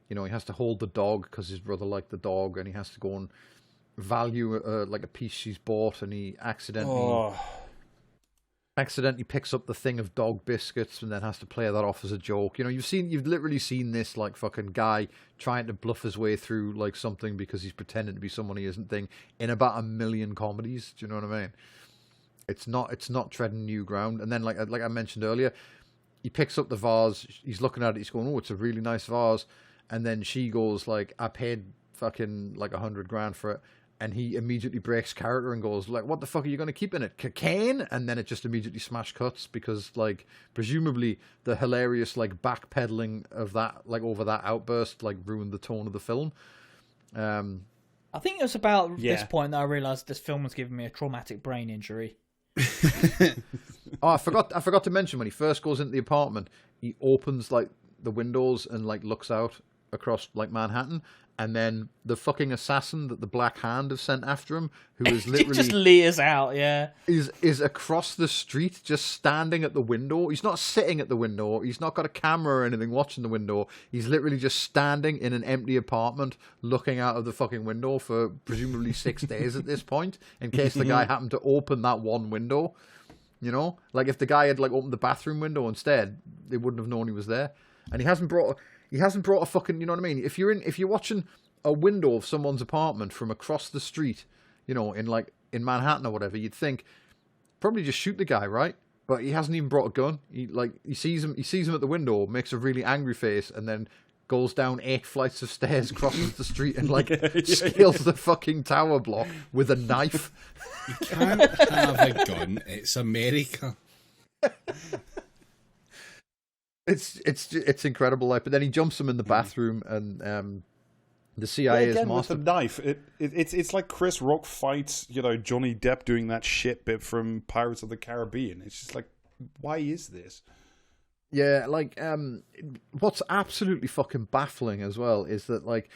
he has to hold the dog because his brother liked the dog, and he has to go and value like a piece she's bought, and he accidentally picks up the thing of dog biscuits and then has to play that off as a joke. You know, you've literally seen this like fucking guy trying to bluff his way through like something because he's pretending to be someone he isn't thing in about 1 million comedies. Do you know what I mean? It's not treading new ground. And then like I mentioned earlier, he picks up the vase, he's looking at it, he's going, oh, it's a really nice vase. And then she goes like, I paid fucking like $100,000 for it. And he immediately breaks character and goes like, what the fuck are you going to keep in it? Cocaine? And then it just immediately smash cuts because like presumably the hilarious like backpedaling of that, like over that outburst, like ruined the tone of the film. I think it was about this point that I realised this film was giving me a traumatic brain injury. Oh, I forgot to mention when he first goes into the apartment, he opens like the windows and like looks out across like Manhattan, and then the fucking assassin that the Black Hand have sent after him, who is literally just leers out, is across the street, just standing at the window. He's not sitting at the window. He's not got a camera or anything watching the window. He's literally just standing in an empty apartment, looking out of the fucking window for presumably 6 days at this point, in case the guy happened to open that one window. You know, like if the guy had like opened the bathroom window instead, they wouldn't have known he was there. And he hasn't brought a fucking, you know what I mean? If you're watching a window of someone's apartment from across the street, you know, in Manhattan or whatever, you'd think probably just shoot the guy, right? But he hasn't even brought a gun. He sees him at the window, makes a really angry face, and then goes down 8 flights of stairs, crosses the street, and scales the fucking tower block with a knife. You can't have a gun. It's America. It's incredible, like. But then he jumps him in the bathroom, and the CIA is master. With a knife. It's like Chris Rock fights, you know, Johnny Depp doing that shit bit from Pirates of the Caribbean. It's just like, why is this? Yeah, like what's absolutely fucking baffling as well is that like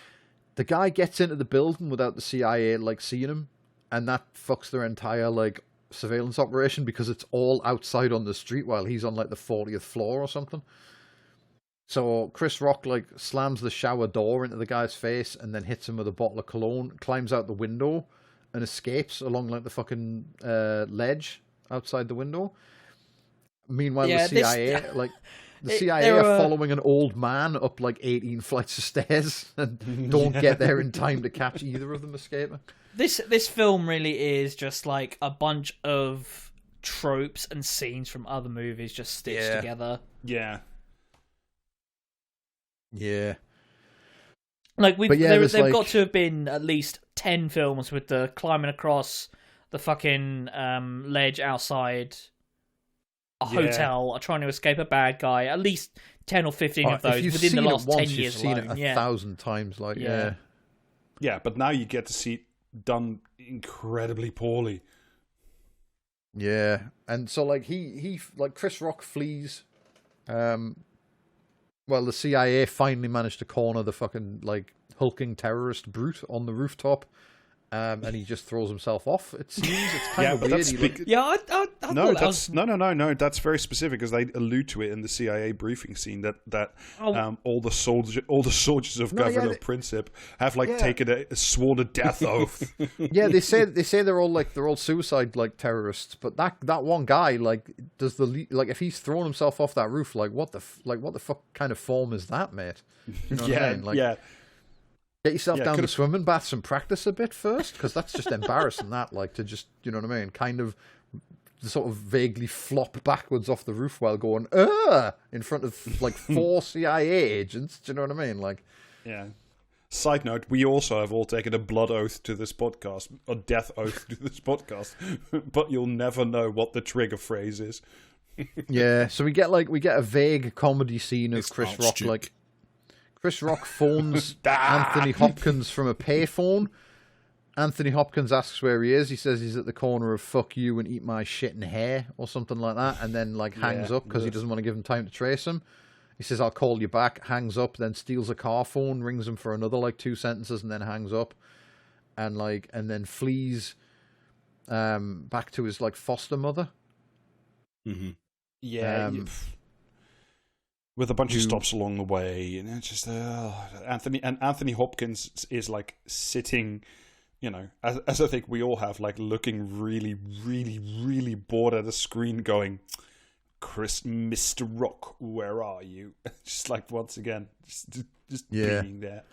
the guy gets into the building without the CIA like seeing him, and that fucks their entire like surveillance operation because it's all outside on the street while he's on like the 40th floor or something. So Chris Rock like slams the shower door into the guy's face and then hits him with a bottle of cologne, climbs out the window and escapes along like the fucking ledge outside the window. Meanwhile, the CIA CIA are following an old man up like 18 flights of stairs and don't get there in time to catch either of them escaping. This film really is just like a bunch of tropes and scenes from other movies just stitched together. Yeah. Yeah. Like they've got to have been at least 10 films with the climbing across the fucking ledge outside a hotel, trying to escape a bad guy. At least 10 or 15 of those within the last 10 years. You've seen it 1,000 times, like Yeah, but now you get to see it done incredibly poorly. Yeah, and so like he like Chris Rock flees. Well, the CIA finally managed to corner the fucking like hulking terrorist brute on the rooftop, and he just throws himself off. It seems it's kind of weird. No. That's very specific because they allude to it in the CIA briefing scene that all the soldiers of Governor Princip have taken a sworn a death oth. Yeah, they say they're all suicide like terrorists, but that one guy does if he's thrown himself off that roof, what the fuck kind of form is that, mate? You know what I mean? Get yourself down to swimming baths and practice a bit first, because that's just embarrassing. To just, you know what I mean, kind of sort of vaguely flop backwards off the roof while going in front of 4 CIA agents. Do you know what I mean? Yeah. Side note: we also have all taken a blood oath to this podcast, a death oath to this podcast, but you'll never know what the trigger phrase is. Yeah. So we get a vague comedy scene of Chris Rock Chris Rock phones Anthony Hopkins from a payphone. Anthony Hopkins asks where he is. He says he's at the corner of "fuck you" and "eat my shit and hair" or something like that, and then hangs up because he doesn't want to give him time to trace him. He says, "I'll call you back," hangs up, then steals a car phone, rings him for another 2 sentences, and then hangs up, and then flees back to his foster mother. Mm-hmm. Yeah. With a bunch of stops along the way, and it's just Anthony Hopkins is sitting as I think we all have, like looking really, really, really bored at the screen, going, "Chris, Mr. Rock, where are you?" Just like once again, just being there.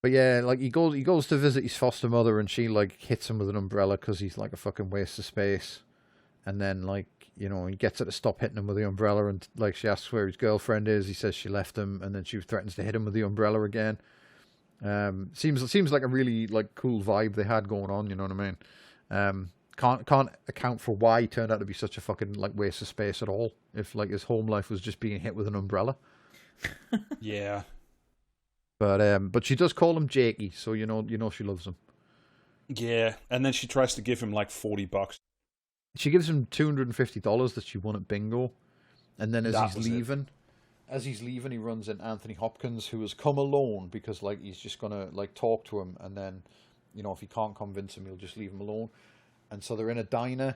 But yeah, like he goes to visit his foster mother, and she like hits him with an umbrella because he's like a fucking waste of space. And then like he gets her to stop hitting him with the umbrella, and like she asks where his girlfriend is. He says she left him, and then she threatens to hit him with the umbrella again. Seems like a really like cool vibe they had going on. You know what I mean? Can't account for why he turned out to be such a fucking like waste of space at all. If like his home life was just being hit with an umbrella. Yeah. But she does call him Jakey, so you know she loves him. Yeah, and then she tries to give him like $40. She gives him $250 that she won at bingo, and then as he's leaving, he runs in Anthony Hopkins, who has come alone because like he's just gonna like talk to him, and then if he can't convince him, he'll just leave him alone. And so they're in a diner,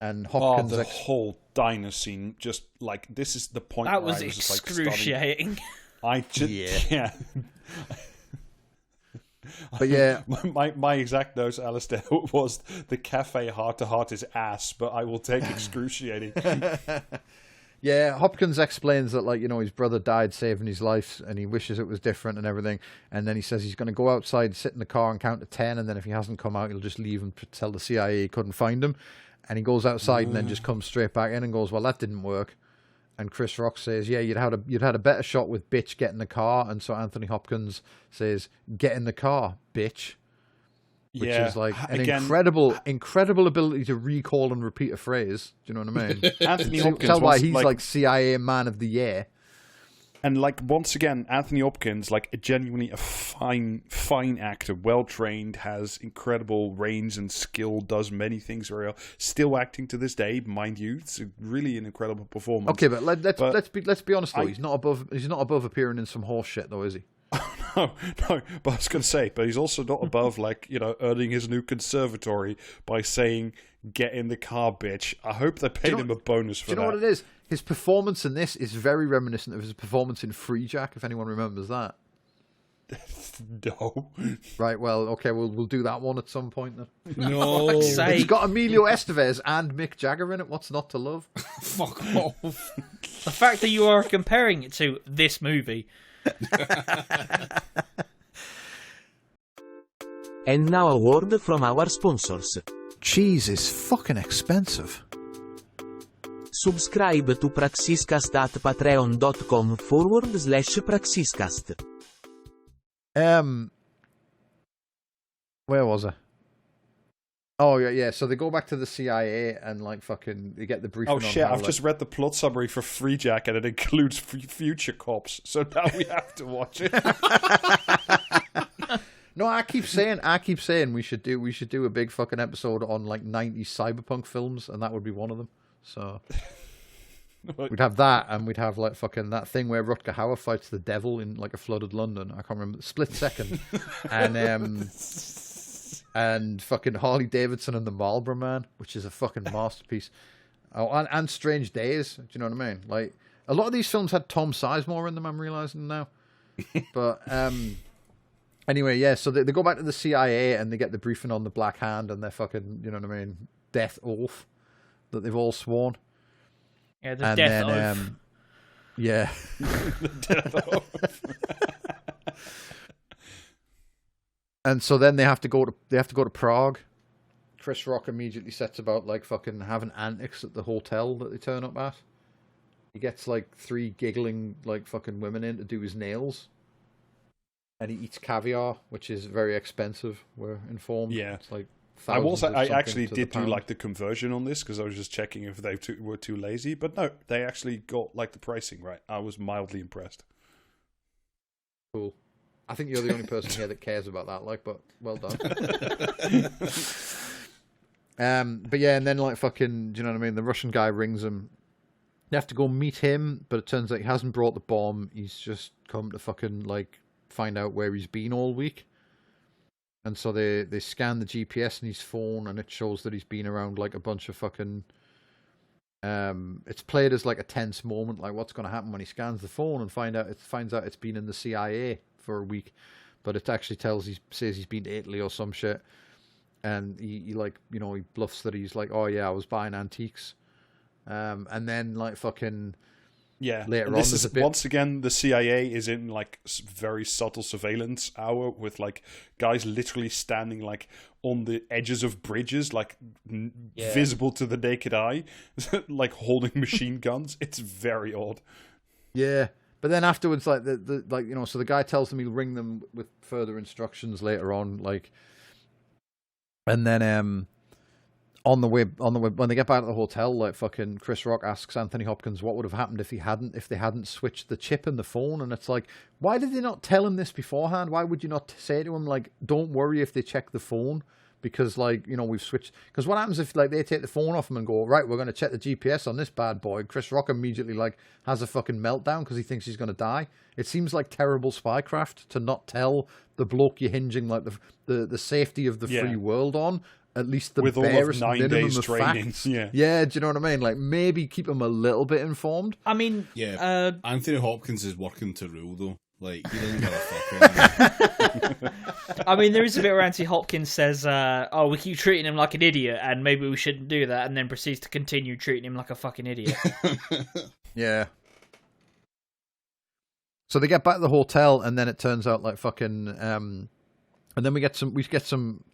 and Hopkins. The whole diner scene, just like this is the point. That where was I was excruciating. Just, like, I just yeah. But yeah, my exact notes, Alistair, was the cafe heart to heart is ass, but I will take excruciating. Yeah, Hopkins explains that like his brother died saving his life, and he wishes it was different and everything. And then he says he's going to go outside, sit in the car, and count to 10. And then if he hasn't come out, he'll just leave and tell the CIA he couldn't find him. And he goes outside and then just comes straight back in and goes, "Well, that didn't work." And Chris Rock says, "Yeah, you'd had a better shot with bitch, get in the car." And so Anthony Hopkins says, "Get in the car, bitch," which is like an incredible ability to recall and repeat a phrase. Do you know what I mean? Anthony Hopkins, tell why he's like CIA Man of the Year. And like once again, Anthony Hopkins, like genuinely a fine actor, well trained, has incredible range and skill, does many things very well. Still acting to this day, mind you. It's really an incredible performance. Okay, but let's be honest though. He's not above appearing in some horse shit though, is he? No. But I was going to say, but he's also not above like earning his new conservatory by saying, "Get in the car, bitch." I hope they paid him a bonus for that. Do you know what it is? His performance in this is very reminiscent of his performance in Free Jack, if anyone remembers that. No. Right, well, okay, we'll do that one at some point then. No. It's got Emilio Estevez and Mick Jagger in it. What's not to love? Fuck off. The fact that you are comparing it to this movie. And now a word from our sponsors. Cheese is fucking expensive. Subscribe to Praxiscast at patreon.com/Praxiscast. Where was I? Oh yeah. So they go back to the CIA and like fucking they get the briefing. Oh shit! I've just read the plot summary for Free Jack, and it includes future cops. So now we have to watch it. No, I keep saying we should do a big fucking episode on like 90s cyberpunk films, and that would be one of them. So we'd have that, and we'd have like fucking that thing where Rutger Hauer fights the devil in like a flooded London. I can't remember. Split Second, and fucking Harley Davidson and the Marlboro Man, which is a fucking masterpiece. Oh, and Strange Days. Do you know what I mean? Like a lot of these films had Tom Sizemore in them. I'm realizing now, but anyway, yeah. So they go back to the CIA and they get the briefing on the Black Hand and their fucking, you know what I mean, death oath that they've all sworn. Yeah, the death oath. Yeah. The death oath. And so then they have to go to Prague. Chris Rock immediately sets about like fucking having antics at the hotel that they turn up at. He gets like 3 giggling like fucking women in to do his nails. And he eats caviar, which is very expensive, we're informed. Yeah. It's like I actually did do like the conversion on this because I was just checking if they were too lazy. But no, they actually got like the pricing right. I was mildly impressed. Cool. I think you're the only person here that cares about that, like, but well done. But yeah, and then like fucking, do you know what I mean? The Russian guy rings him. They have to go meet him, but it turns out he hasn't brought the bomb. He's just come to fucking like find out where he's been all week. And so they scan the GPS in his phone, and it shows that he's been around like a bunch of fucking. It's played as like a tense moment, like what's going to happen when he scans the phone and finds out it's been in the CIA for a week. but it actually says he's been to Italy or some shit, and he like, you know, he bluffs that he's like, oh yeah, I was buying antiques, and then like fucking later on, this is once again the CIA is in like very subtle surveillance hour with like guys literally standing like on the edges of bridges, like visible to the naked eye, like holding machine guns. It's very odd. Yeah. But then afterwards, like the like, you know, so the guy tells them he'll ring them with further instructions later on, like, and then on the way when they get back to the hotel, like fucking Chris Rock asks Anthony Hopkins what would have happened if they hadn't switched the chip in the phone, and it's like, why did they not tell him this beforehand? Why would you not say to him like, don't worry if they check the phone, because like, you know, we've switched. Because what happens if like they take the phone off him and go, right, we're going to check the GPS on this bad boy? Chris Rock immediately like has a fucking meltdown because he thinks he's going to die. It seems like terrible spycraft to not tell the bloke you're hinging like the safety of the free world on. At least the with barest all of 9 minimum days of training. facts. Yeah, Do you know what I mean? Like, maybe keep him a little bit informed. I mean, Anthony Hopkins is working to rule though. Like, he doesn't give a fuck. I mean, there is a bit where Anthony Hopkins says, "Oh, we keep treating him like an idiot, and maybe we shouldn't do that," and then proceeds to continue treating him like a fucking idiot. Yeah. So they get back to the hotel, and then it turns out like fucking, and then we get some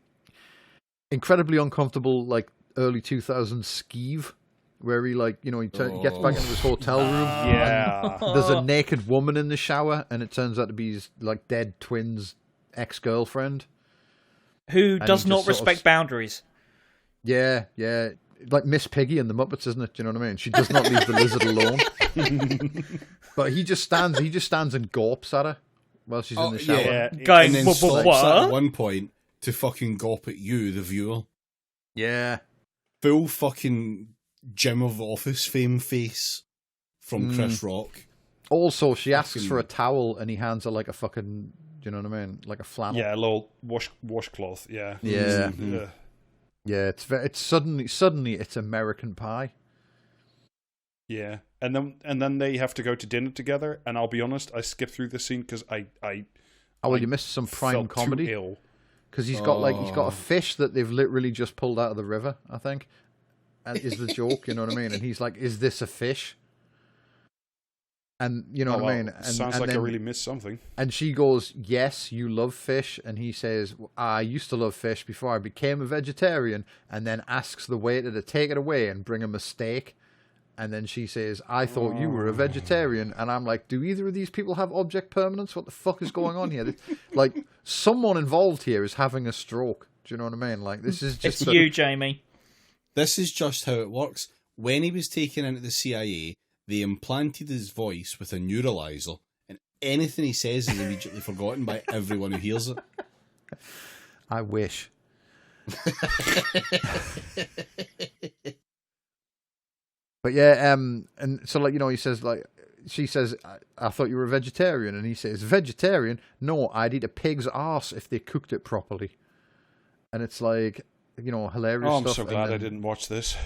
incredibly uncomfortable, like, early 2000s skeeve, where he, like, you know, he gets back into his hotel room. Yeah. There's a naked woman in the shower, and it turns out to be his, like, dead twin's ex-girlfriend. Who does not respect boundaries. Yeah. Like Miss Piggy and the Muppets, isn't it? Do you know what I mean? She does not leave the lizard alone. But he just stands and gawps at her while she's in the shower. Yeah. Going, and then what? stops at one point to fucking gawp at you, the viewer. Yeah. Full fucking Jim of Office fame face from Chris Rock. Also, she asks for a towel, and he hands her like a fucking, do you know what I mean? Like a flannel. Yeah, a little washcloth. Yeah. Yeah. Mm-hmm. Yeah, it's suddenly it's American Pie. Yeah, and then they have to go to dinner together. And I'll be honest, I skipped through this scene because you missed some prime felt comedy. Too ill. Because he's got a fish that they've literally just pulled out of the river, I think, and is the joke, you know what I mean? And he's like, "Is this a fish?" And you know what I mean? And, sounds like I really missed something. And she goes, "Yes, you love fish." And he says, "I used to love fish before I became a vegetarian." And then asks the waiter to take it away and bring him a steak. And then she says, "I thought you were a vegetarian." And I'm like, do either of these people have object permanence? What the fuck is going on here? Like, someone involved here is having a stroke. Do you know what I mean? Like, this is just... It's you, Jamie. This is just how it works. When he was taken into the CIA, they implanted his voice with a neuralizer, and anything he says is immediately forgotten by everyone who hears it. I wish. But yeah, and so, like, you know, he says, like, she says, I thought you were a vegetarian. And he says, vegetarian? No, I'd eat a pig's arse if they cooked it properly. And it's like, you know, hilarious stuff. I'm so glad I didn't watch this.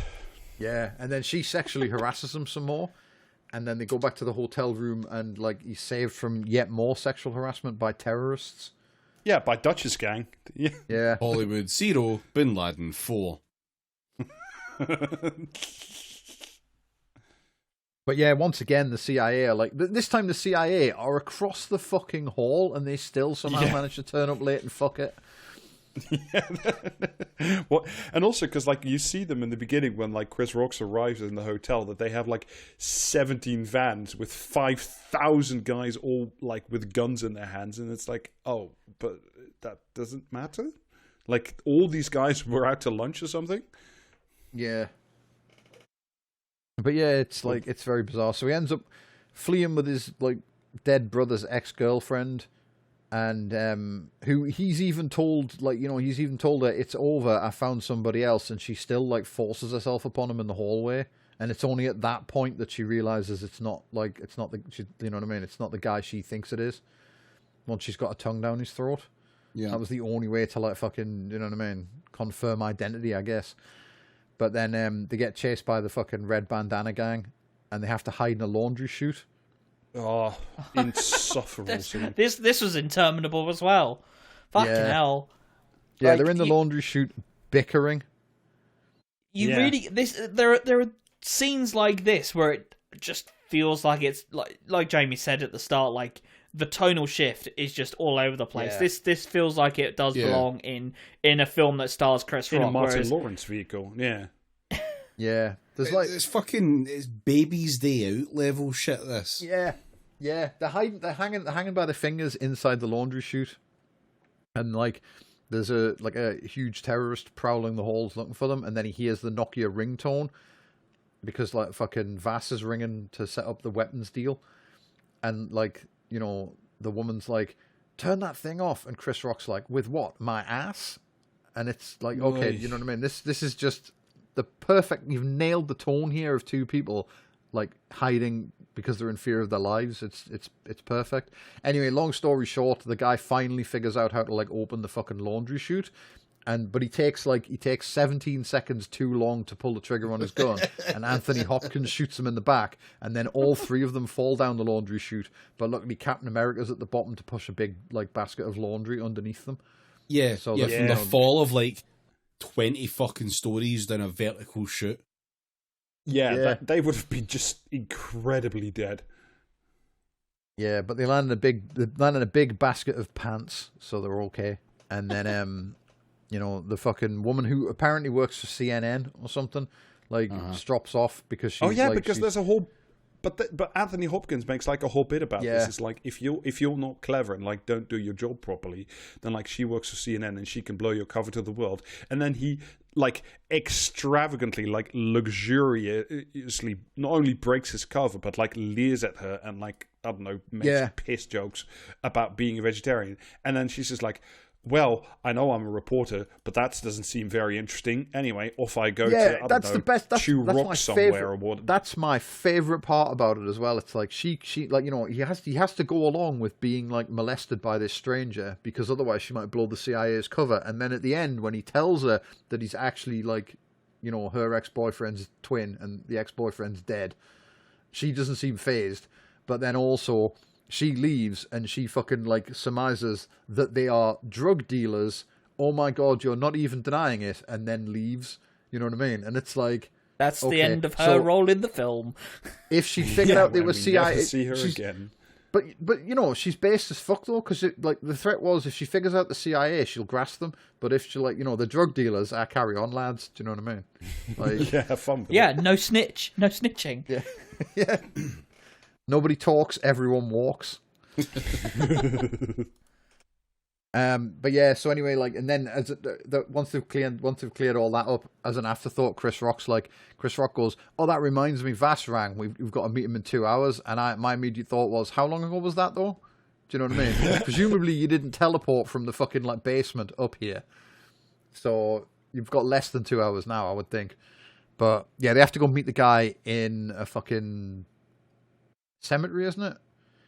Yeah, and then she sexually harasses him some more. And then they go back to the hotel room, and, like, he's saved from yet more sexual harassment by terrorists. Yeah, by Dutch's gang. Yeah. Hollywood 0, Bin Laden 4. But yeah, once again, the CIA are like... This time the CIA are across the fucking hall, and they still somehow manage to turn up late and fuck it. Yeah. Well, and also because, like, you see them in the beginning when, like, Chris Rock arrives in the hotel, that they have like 17 vans with 5,000 guys all like with guns in their hands, and it's like, oh, but that doesn't matter. Like, all these guys were out to lunch or something. Yeah. But yeah, it's like, it's very bizarre. So he ends up fleeing with his, like, dead brother's ex-girlfriend, and who he's even told, like, you know, he's even told her, it's over, I found somebody else, and she still, like, forces herself upon him in the hallway, and it's only at that point that she realizes it's not you know what I mean, it's not the guy she thinks it is, once she's got a tongue down his throat. Yeah. That was the only way to, like, fucking, you know what I mean, confirm identity, I guess. But then they get chased by the fucking red bandana gang, and they have to hide in a laundry chute. Oh, insufferable scene. This was interminable as well. Fucking hell. Yeah, Like, they're in the laundry chute bickering. There are scenes like this where it just feels like it's like Jamie said at the start, like the tonal shift is just all over the place. Yeah. This feels like it does belong in a film that stars Chris Rock. In a Martin Lawrence vehicle, yeah. Yeah. It's baby's day out level shit, this. Yeah. Yeah. They're hanging by the fingers inside the laundry chute. And like there's a huge terrorist prowling the halls looking for them, and then he hears the Nokia ringtone because like fucking Vass is ringing to set up the weapons deal. And like, you know, the woman's like, turn that thing off, and Chris Rock's like, with what? My ass? And it's like, okay, you know what I mean? This is just the perfect, you've nailed the tone here of two people like hiding because they're in fear of their lives. It's perfect. Anyway, long story short, the guy finally figures out how to like open the fucking laundry chute, but he takes 17 seconds too long to pull the trigger on his gun, and Anthony Hopkins shoots him in the back, and then all three of them fall down the laundry chute. But luckily, Captain America's at the bottom to push a big like basket of laundry underneath them. Yeah, so from the fall of like 20 fucking stories down a vertical chute. Yeah. They would have been just incredibly dead. Yeah, but they land in a big basket of pants, so they're okay. And then, you know, the fucking woman who apparently works for CNN or something, like, drops off because she's. Oh yeah, like, because there's a whole. But Anthony Hopkins makes like a whole bit about this. It's like if you're not clever and like don't do your job properly, then like she works for CNN and she can blow your cover to the world. And then he like extravagantly, like luxuriously, not only breaks his cover but like leers at her and like I don't know makes piss jokes about being a vegetarian. And then she's just like, well, I know I'm a reporter, but that doesn't seem very interesting. Anyway, off I go to, the best. That's rock somewhere. That's my favorite part about it as well. It's like she like, you know, he has to go along with being like molested by this stranger because otherwise she might blow the CIA's cover. And then at the end, when he tells her that he's actually like, you know, her ex-boyfriend's twin and the ex-boyfriend's dead, she doesn't seem fazed. But then also, she leaves and she fucking like surmises that they are drug dealers. Oh my God, you're not even denying it, and then leaves. You know what I mean? And it's like that's the end of her role in the film. If she figured out they were CIA, never see her again. But you know she's based as fuck though, because like the threat was if she figures out the CIA, she'll grasp them. But if she like, you know, the drug dealers, carry on, lads. Do you know what I mean? Like, have fun. With it. No snitching. Yeah, yeah. Nobody talks, everyone walks. But yeah, so anyway, like, and then once they've cleared all that up, as an afterthought, Chris Rock goes, "Oh, that reminds me, Vass rang. We've got to meet him in 2 hours." And my immediate thought was, how long ago was that though? Do you know what I mean? Presumably, you didn't teleport from the fucking like basement up here, so you've got less than 2 hours now, I would think. But yeah, they have to go meet the guy in a fucking cemetery, isn't it?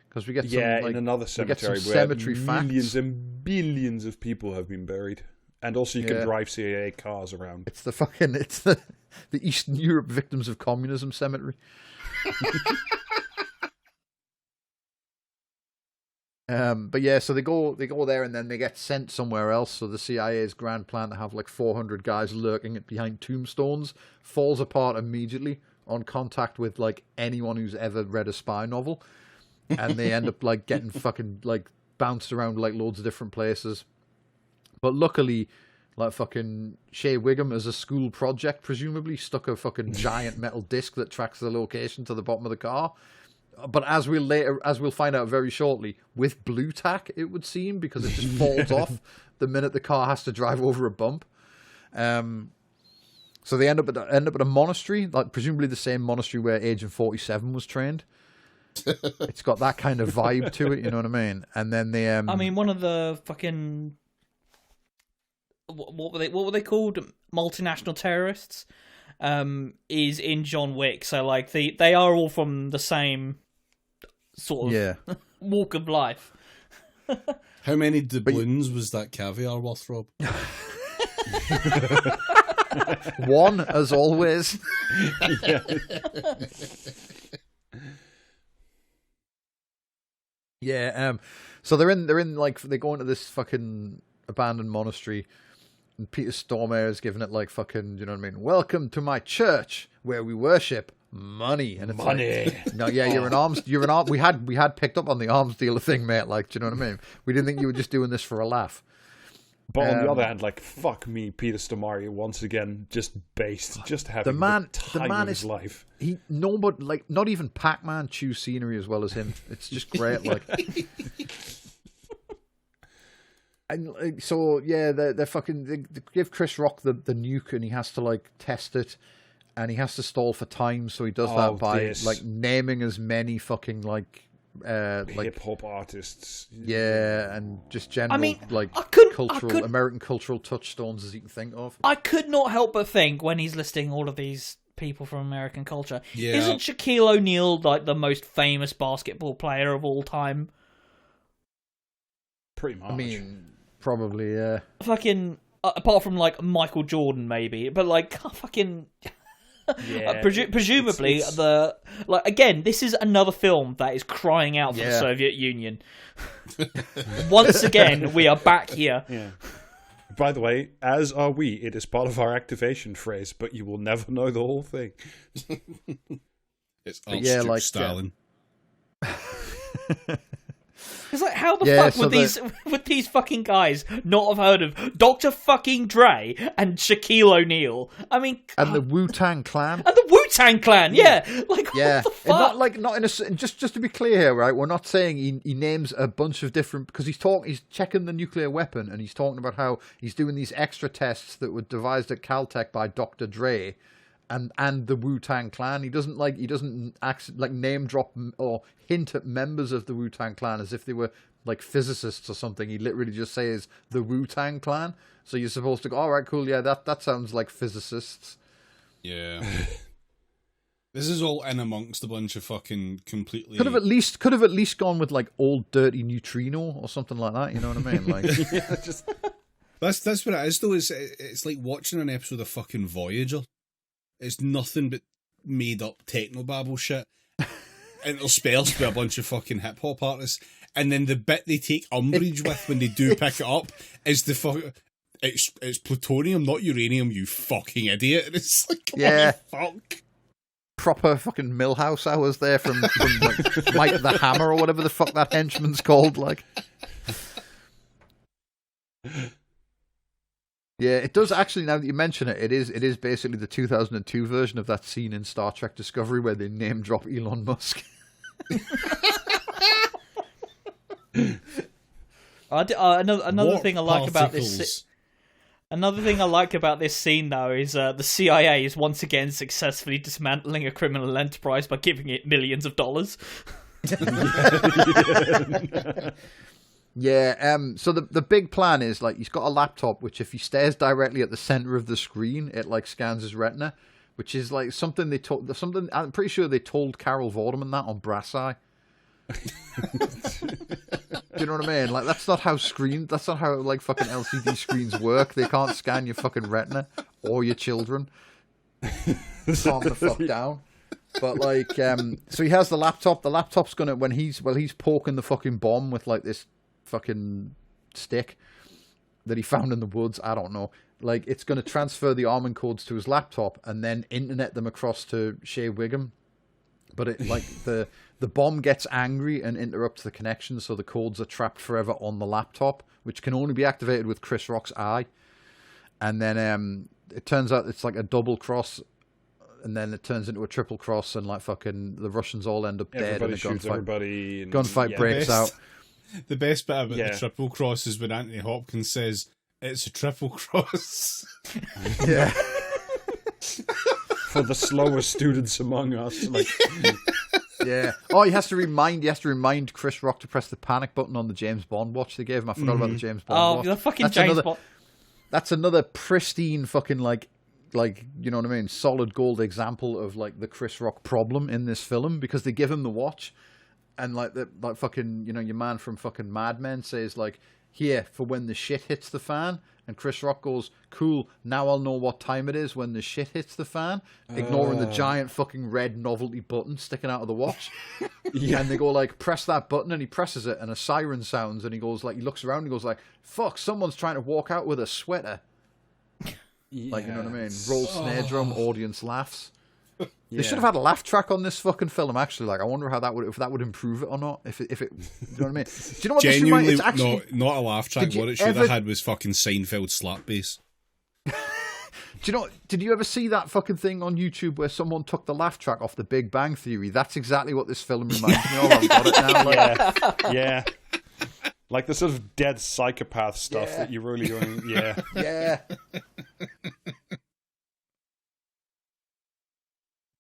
Because we get in another cemetery where millions and billions of people have been buried, and also you can drive CIA cars around. It's the Eastern Europe victims of communism cemetery. But yeah, so they go there and then they get sent somewhere else. So the CIA's grand plan to have like 400 guys lurking behind tombstones falls apart immediately on contact with like anyone who's ever read a spy novel. And they end up like getting fucking like bounced around like loads of different places. But luckily, like fucking Shea Wiggum, as a school project, presumably stuck a fucking giant metal disc that tracks the location to the bottom of the car. But as we'll find out very shortly, with blue tack, it would seem, because it just falls off the minute the car has to drive over a bump. So they end up at a monastery, like presumably the same monastery where Agent 47 was trained. It's got that kind of vibe to it, you know what I mean? And then they I mean, one of the fucking what were they called? Multinational terrorists is in John Wick. So like they are all from the same sort of walk of life. How many doubloons was that caviar worth, Rob? One, as always. Yeah, so they're in like they go into this fucking abandoned monastery, and Peter Stormare is giving it like fucking, you know what I mean? Welcome to my church where we worship money, and it's Money. like, no, yeah, you're an arms. We had picked up on the arms dealer thing, mate. Like, do you know what I mean? We didn't think you were just doing this for a laugh. But on the other hand, like, fuck me, Peter Stormare once again, just based, just having the time of his life. Like, not even Pac-Man chews scenery as well as him. It's just great, like. And like, so yeah, they give Chris Rock the nuke, and he has to like test it, and he has to stall for time, so he does that by like naming as many fucking like hip hop artists, and just general American cultural touchstones as you can think of. I could not help but think when he's listing all of these people from American culture, yeah. Isn't Shaquille O'Neal like the most famous basketball player of all time? Pretty much. I mean, probably, yeah. Fucking apart from like Michael Jordan, maybe, but like fucking. Yeah, presumably, it's... again, this is another film that is crying out for the Soviet Union. Once again, we are back here. Yeah. By the way, as are we. It is part of our activation phrase, but you will never know the whole thing. It's like Stalin. It's like, how the fuck would these fucking guys not have heard of Dr. fucking Dre and Shaquille O'Neal? I mean, and the Wu-Tang Clan. And the Wu-Tang Clan, yeah. Like, yeah. What the fuck? Not in a just to be clear here, right? We're not saying he names a bunch of different, because he's checking the nuclear weapon, and he's talking about how he's doing these extra tests that were devised at Caltech by Dr. Dre. And the Wu-Tang Clan. He doesn't name drop or hint at members of the Wu-Tang Clan as if they were like physicists or something. He literally just says the Wu-Tang Clan. So you're supposed to go, all right, cool, yeah, that sounds like physicists. Yeah. This is all in amongst a bunch of fucking completely. Could have at least gone with like Old Dirty Neutrino or something like that. You know what I mean? Like, yeah, just that's what it is though. It's like watching an episode of fucking Voyager. It's nothing but made up technobabble shit. Interspersed with a bunch of fucking hip hop artists. And then the bit they take umbrage with when they do pick it up is it's plutonium, not uranium, you fucking idiot. And it's like, fuck. Proper fucking Millhouse hours there from like Mike the Hammer or whatever the fuck that henchman's called, like. Yeah, it does actually, now that you mention it, it is basically the 2002 version of that scene in Star Trek Discovery where they name drop Elon Musk. Another thing I like about this scene, though, is the CIA is once again successfully dismantling a criminal enterprise by giving it millions of dollars. Yeah, so the big plan is, like, he's got a laptop, which if he stares directly at the center of the screen, it, like, scans his retina, which is, like, something I'm pretty sure they told Carol Vorderman that on Brass Eye. Do you know what I mean? Like, that's not how, like, fucking LCD screens work. They can't scan your fucking retina or your children. Calm the fuck down. But, like, so he has the laptop. The laptop's gonna, he's poking the fucking bomb with, like, this fucking stick that he found in the woods. I don't know. Like, it's going to transfer the arming codes to his laptop and then internet them across to Shea Wiggum. But it, like, the bomb gets angry and interrupts the connection, so the codes are trapped forever on the laptop, which can only be activated with Chris Rock's eye. And then it turns out it's like a double cross, and then it turns into a triple cross, and like fucking the Russians all end up dead. Everybody and shoots everybody. And, gunfight breaks out. The best bit about the triple cross is when Anthony Hopkins says, "It's a triple cross." Yeah. For the slower students among us, like. Yeah. Oh, he has to remind Chris Rock to press the panic button on the James Bond watch they gave him. I forgot about the James Bond watch. Oh, the fucking James Bond. That's another pristine fucking like you know what I mean, solid gold example of like the Chris Rock problem in this film, because they give him the watch, and like fucking, you know, your man from fucking Mad Men says like, here for when the shit hits the fan. And Chris Rock goes, cool, now I'll know what time it is when the shit hits the fan, ignoring the giant fucking red novelty button sticking out of the watch. And they go like, press that button, and he presses it, and a siren sounds, and he goes like, he looks around and he goes like, fuck, someone's trying to walk out with a sweater. Like, you know what I mean? Roll snare drum, audience laughs. They should have had a laugh track on this fucking film, actually. Like, I wonder how that would, if that would improve it or not. If it, you know what I mean? Do you know what Genuinely, this reminds? It's actually, not a laugh track. What it should have had was fucking Seinfeld slap bass. Do you know? Did you ever see that fucking thing on YouTube where someone took the laugh track off The Big Bang Theory? That's exactly what this film reminds me of. I've got it now. Like, yeah. Like the sort of dead psychopath stuff that you really don't. Yeah. Yeah.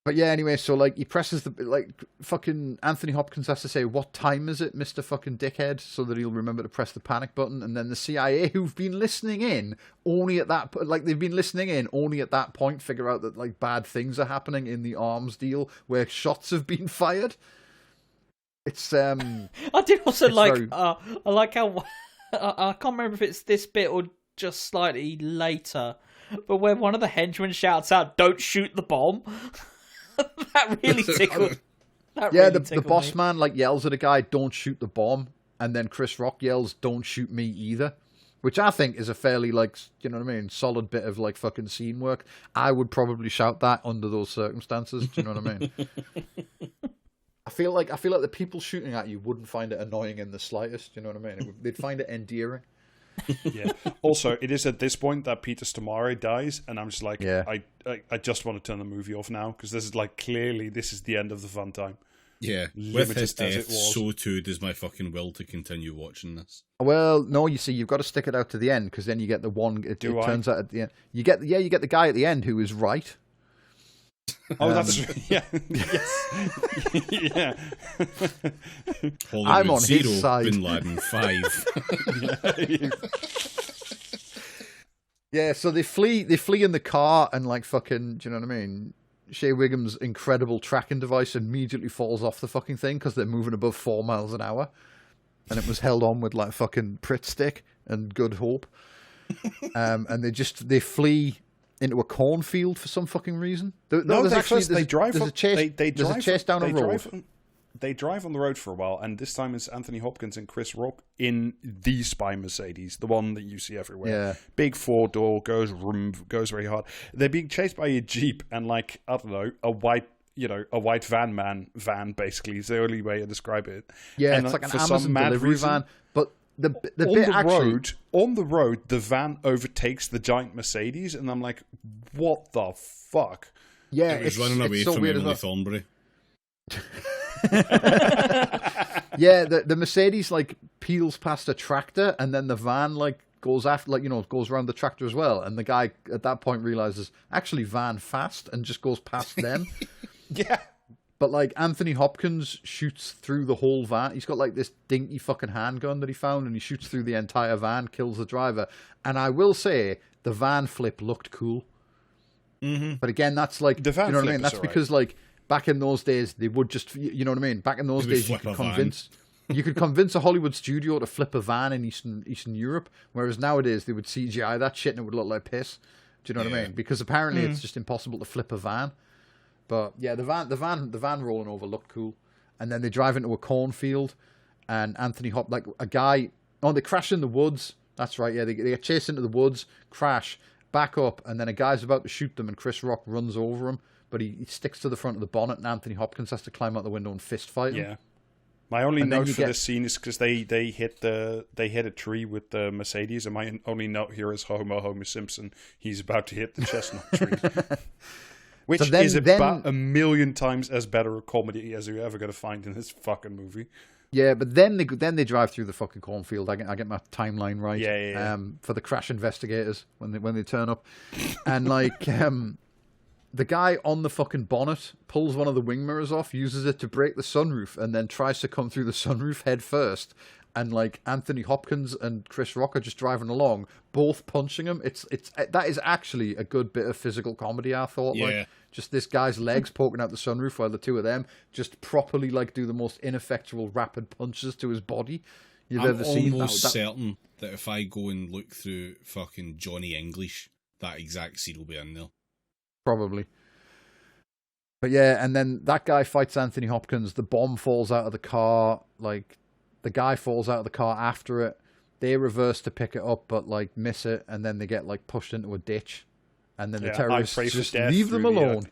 But yeah, anyway, so like he presses the like fucking Anthony Hopkins has to say, "What time is it, Mr. fucking dickhead?" so that he'll remember to press the panic button, and then the CIA, who've been listening in only at that they've been listening in only at that point, figure out that like bad things are happening in the arms deal where shots have been fired. It's I did also like I like how I can't remember if it's this bit or just slightly later, but where one of the henchmen shouts out, "Don't shoot the bomb." That really tickled. The boss man like yells at a guy, "Don't shoot the bomb," and then Chris Rock yells, "Don't shoot me either," which I think is a fairly like, you know what I mean, solid bit of like fucking scene work. I would probably shout that under those circumstances. Do you know what I mean? I feel like the people shooting at you wouldn't find it annoying in the slightest. You know what I mean? They'd find it endearing. Yeah. Also, it is at this point that Peter Stormare dies, and I'm just like, I just want to turn the movie off now, because this is like clearly this is the end of the fun time. Yeah, with his death, so too does my fucking will to continue watching this. Well, no, you see, you've got to stick it out to the end, because then you get the one. It turns out at the end, you get the guy at the end who is right. Oh, that's yes, yeah. Hollywood I'm on 0, his side. Bin Laden 5. Yeah, so they flee in the car, and like fucking, do you know what I mean? Shea Wiggum's incredible tracking device immediately falls off the fucking thing because they're moving above 4 miles an hour, and it was held on with like fucking Pritt stick and Good Hope, and they flee into a cornfield for some fucking reason. There's a chase down a road. They drive on the road for a while, and this time it's Anthony Hopkins and Chris Rock in the spy Mercedes, the one that you see everywhere. Yeah. Big 4-door, goes very hard. They're being chased by a Jeep and like, I don't know, a white van basically is the only way to describe it. Yeah, and it's like an Amazon delivery van, but on the road, the van overtakes the giant Mercedes, and I'm like, what the fuck? Yeah, it was running away from Emily Thornberry. Yeah, the Mercedes like peels past a tractor, and then the van like goes after, like, you know, goes around the tractor as well, and the guy at that point realizes actually van fast and just goes past them. Yeah. But like Anthony Hopkins shoots through the whole van. He's got like this dinky fucking handgun that he found, and he shoots through the entire van, kills the driver. And I will say the van flip looked cool. Mm-hmm. But again, that's like, the van, you know what I mean? That's because like back in those days they would just, you know what I mean? Back in those days you could convince a Hollywood studio to flip a van in Eastern Europe, whereas nowadays they would CGI that shit and it would look like piss. Do you know what I mean? Because apparently it's just impossible to flip a van. But yeah, the van rolling over looked cool, and then they drive into a cornfield, and Anthony Hop, like a guy, they crash in the woods. That's right, yeah, they get chased into the woods, crash, back up, and then a guy's about to shoot them, and Chris Rock runs over him, but he sticks to the front of the bonnet, and Anthony Hopkins has to climb out the window and fist fight him. Yeah. My only note for this scene is because they hit a tree with the Mercedes, and my only note here is Homer Simpson. He's about to hit the chestnut tree. Which is about a million times as better a comedy as you're ever going to find in this fucking movie. Yeah, but then they drive through the fucking cornfield. I get my timeline right. Yeah. For the crash investigators when they turn up, and like the guy on the fucking bonnet pulls one of the wing mirrors off, uses it to break the sunroof, and then tries to come through the sunroof head first. And like Anthony Hopkins and Chris Rock are just driving along, both punching him. That is actually a good bit of physical comedy, I thought. Yeah. Like, just this guy's legs poking out the sunroof while the two of them just properly like do the most ineffectual rapid punches to his body. you've I'm ever seen. almost certain that if I go and look through fucking Johnny English, that exact scene will be in there. Probably. But yeah, and then that guy fights Anthony Hopkins. The bomb falls out of the car. Like, the guy falls out of the car after it. They reverse to pick it up, but like miss it, and then they get like pushed into a ditch. And then the terrorists just leave them alone.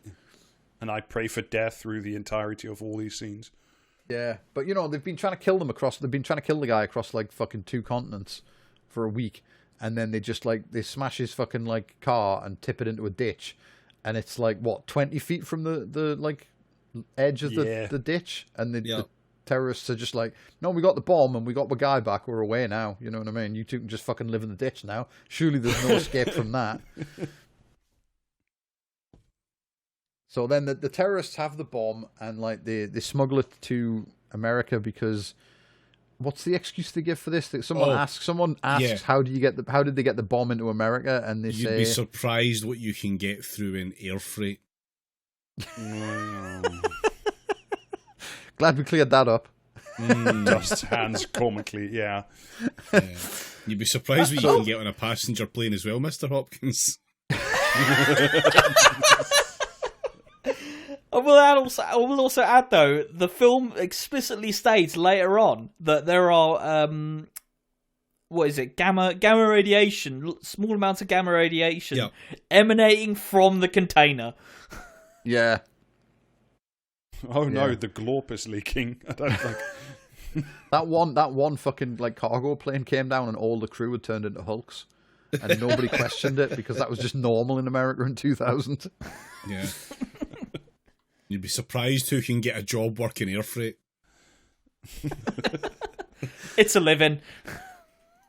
And I pray for death through the entirety of all these scenes. Yeah, but you know, they've been trying to kill them across. They've been trying to kill the guy across like fucking 2 continents for a week, and then they just like they smash his fucking like car and tip it into a ditch, and it's like what 20 feet from the like edge of the ditch, and the terrorists are just like, no, we got the bomb and we got the guy back. We're away now. You know what I mean? You two can just fucking live in the ditch now. Surely there's no escape from that. So then the terrorists have the bomb and like they smuggle it to America because what's the excuse they give for this? Someone asks how did they get the bomb into America? And You'd be surprised what you can get through in air freight. Glad we cleared that up. Just hands comically, yeah. You'd be surprised what you can get on a passenger plane as well, Mr. Hopkins. I will also add, though, the film explicitly states later on that there are, gamma radiation, small amounts of gamma radiation emanating from the container. Yeah. Oh no, the glorp is leaking. I don't like that one fucking like cargo plane came down and all the crew had turned into Hulks, and nobody questioned it because that was just normal in America in 2000. Yeah. You'd be surprised who can get a job working air freight. It's a living.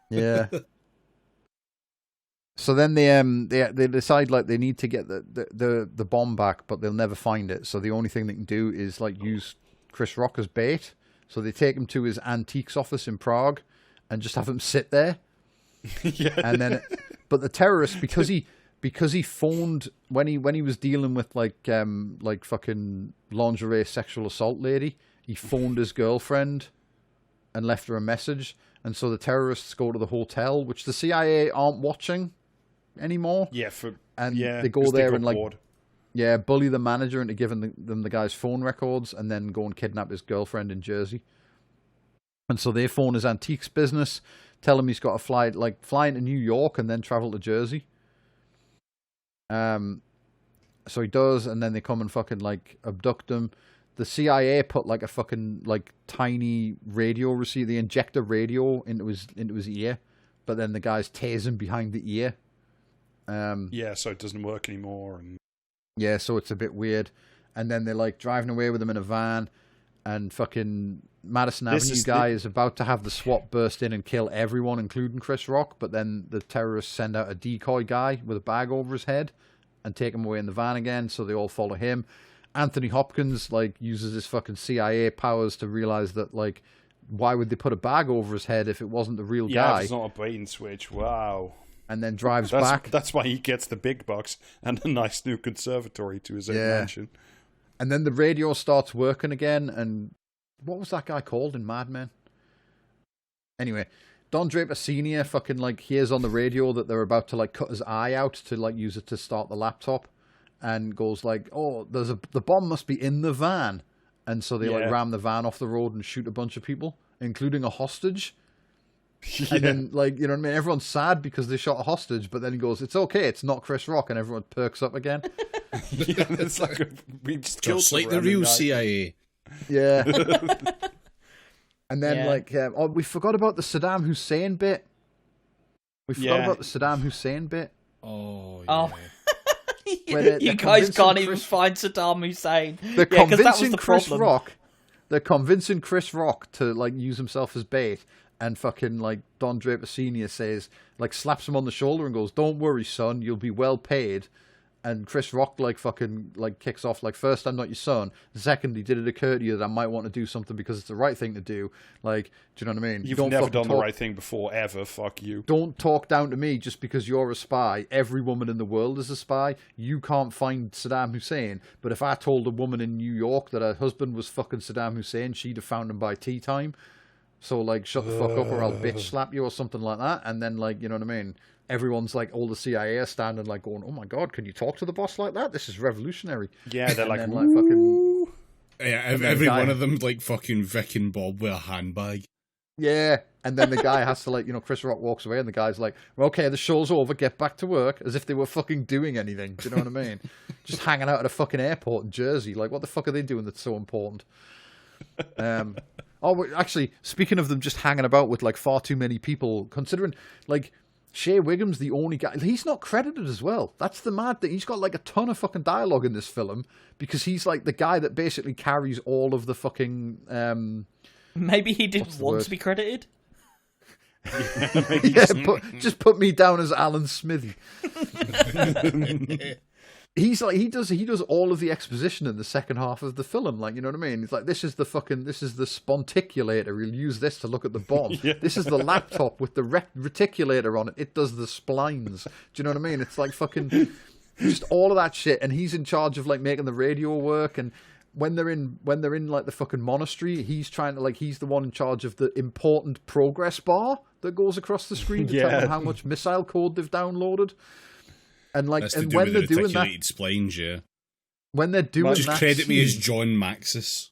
Yeah. So then they decide like they need to get the bomb back, but they'll never find it. So the only thing they can do is like use Chris Rock as bait. So they take him to his antiques office in Prague and just have him sit there. Yeah. And then, but the terrorist, because he phoned when he was dealing with like fucking lingerie sexual assault lady, he phoned his girlfriend and left her a message. And so the terrorists go to the hotel, which the CIA aren't watching anymore. Yeah, they go there and like bored. bully the manager into giving them the guy's phone records, and then go and kidnap his girlfriend in Jersey. And so they phone his antiques business, tell him he's got to fly into New York and then travel to Jersey. So he does, and then they come and fucking like abduct him. The CIA put like a fucking like tiny radio receiver. They inject a radio into his ear, but then the guys tase him behind the ear. So it doesn't work anymore, and yeah, so it's a bit weird. And then they're like driving away with him in a van, and fucking Madison Avenue guy is about to have the SWAT burst in and kill everyone, including Chris Rock. But then the terrorists send out a decoy guy with a bag over his head and take him away in the van again. So they all follow him. Anthony Hopkins like uses his fucking CIA powers to realize that like, why would they put a bag over his head if it wasn't the real guy? Yeah, it's not a bait and switch. Wow. And then drives back. That's why he gets the big bucks and a nice new conservatory to his own mansion. And then the radio starts working again. And what was that guy called in Mad Men? Anyway, Don Draper Sr. fucking like hears on the radio that they're about to like cut his eye out to like use it to start the laptop, and goes like, "Oh, the bomb must be in the van," and so they like ram the van off the road and shoot a bunch of people, including a hostage. Yeah. And then, like, you know what I mean? Everyone's sad because they shot a hostage, but then he goes, "It's okay, it's not Chris Rock," and everyone perks up again. Yeah, it's like we just like the real CIA. Yeah. And then, we forgot about the Saddam Hussein bit. We forgot about the Saddam Hussein bit. Oh, yeah. You guys can't even find Saddam Hussein. They're convincing Chris Rock. They're convincing Chris Rock to like use himself as bait. And fucking like Don Draper Sr. says, like slaps him on the shoulder and goes, "Don't worry, son, you'll be well paid." And Chris Rock like fucking like kicks off like, "First, I'm not your son. Secondly, did it occur to you that I might want to do something because it's the right thing to do?" Like, do you know what I mean? You've never done the right thing before, ever. Fuck you. Don't talk down to me just because you're a spy. Every woman in the world is a spy. You can't find Saddam Hussein. But if I told a woman in New York that her husband was fucking Saddam Hussein, she'd have found him by tea time. So, like, shut the fuck up or I'll bitch slap you or something like that. And then, like, you know what I mean? Everyone's like, all the CIA are standing like going, oh my God, can you talk to the boss like that? This is revolutionary. Yeah, they're like, then, like fucking... Yeah, every one of them like fucking Vic and Bob with a handbag. Yeah, and then the guy has to like, Chris Rock walks away and the guy's like, okay, the show's over, get back to work, as if they were fucking doing anything. Do you know what I mean? Just hanging out at a fucking airport in Jersey. Like, what the fuck are they doing that's so important? Actually, speaking of them just hanging about with like far too many people, considering like Shea Wiggum's the only guy, he's not credited as well. That's the mad thing. He's got like a ton of fucking dialogue in this film because he's like the guy that basically carries all of the fucking. Maybe he didn't want to be credited. Just put me down as Alan Smithy. He's like he does all of the exposition in the second half of the film, like, you know what I mean? It's like this is the sponticulator. We'll use this to look at the bomb. Yeah. This is the laptop with the reticulator on it. It does the splines. Do you know what I mean? It's like fucking just all of that shit, and he's in charge of like making the radio work. And when they're in like the fucking monastery, he's trying to like he's the one in charge of the important progress bar that goes across the screen to tell them how much missile code they've downloaded. And like, that's and when they're doing that, splines, yeah. When they're doing just that, credit me as John Maxis.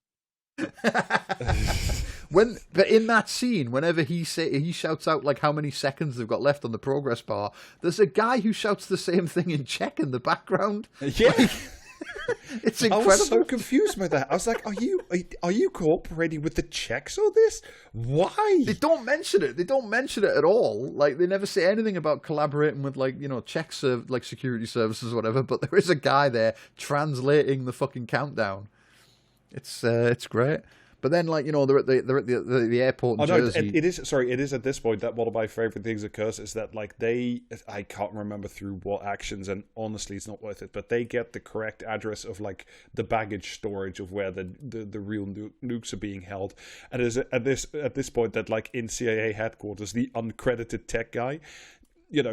But in that scene, whenever he shouts out like how many seconds they've got left on the progress bar, there's a guy who shouts the same thing in Czech in the background. Yeah. Like, it's incredible. I was so confused by that. I was like, are you cooperating with the Czechs on this? Why? They don't mention it. They don't mention it at all. Like, they never say anything about collaborating with, like, Czech like security services or whatever, but there is a guy there translating the fucking countdown. It's great. But then, like, they're at the airport in Jersey. It is at this point that one of my favorite things occurs is that, like, I can't remember through what actions, and honestly, it's not worth it, but they get the correct address of, like, the baggage storage of where the real nukes are being held. And it is at this point that, like, in CIA headquarters, the uncredited tech guy,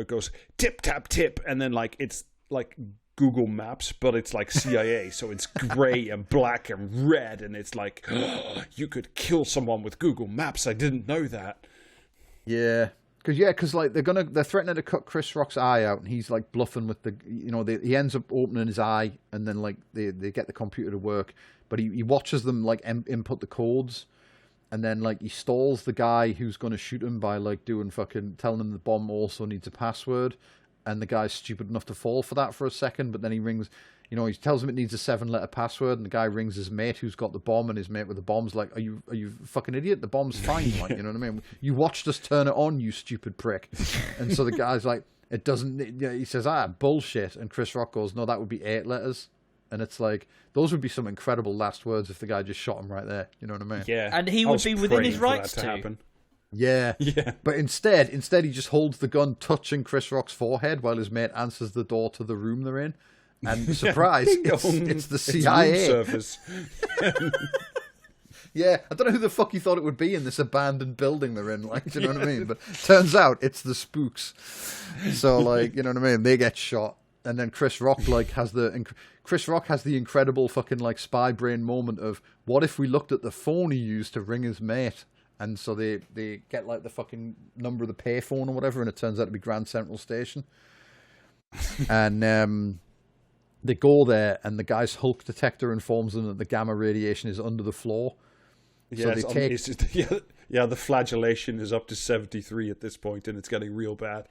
goes tip, tap, tip, and then, like, it's, like, Google Maps, but it's like CIA, so it's gray and black and red, and it's like, oh, you could kill someone with Google Maps. I didn't know that. Yeah, because like they're threatening to cut Chris Rock's eye out, and he's like bluffing with he ends up opening his eye, and then like they get the computer to work, but he watches them like input the codes, and then like he stalls the guy who's going to shoot him by like telling him the bomb also needs a password. And the guy's stupid enough to fall for that for a second, but then he rings, he tells him it needs a 7-letter password, and the guy rings his mate who's got the bomb, and his mate with the bomb's like, are you fucking idiot? The bomb's fine, like, you know what I mean? You watched us turn it on, you stupid prick. And so the guy's like, it doesn't, he says, bullshit. And Chris Rock goes, no, that would be 8 letters. And it's like, those would be some incredible last words if the guy just shot him right there. You know what I mean? Yeah. And he would be within his rights to happen. Yeah. But instead he just holds the gun touching Chris Rock's forehead while his mate answers the door to the room they're in. And surprise, it's the CIA. Room service. Yeah, I don't know who the fuck he thought it would be in this abandoned building they're in, like, do you know what I mean? But turns out it's the spooks. So, like, you know what I mean? They get shot. And then Chris Rock has the incredible fucking like spy brain moment of, what if we looked at the phone he used to ring his mate? And so they get like the fucking number of the payphone or whatever, and it turns out to be Grand Central Station. And they go there, and the guy's Hulk detector informs them that the gamma radiation is under the floor. Yeah, so the flagellation is up to 73 at this point, and it's getting real bad.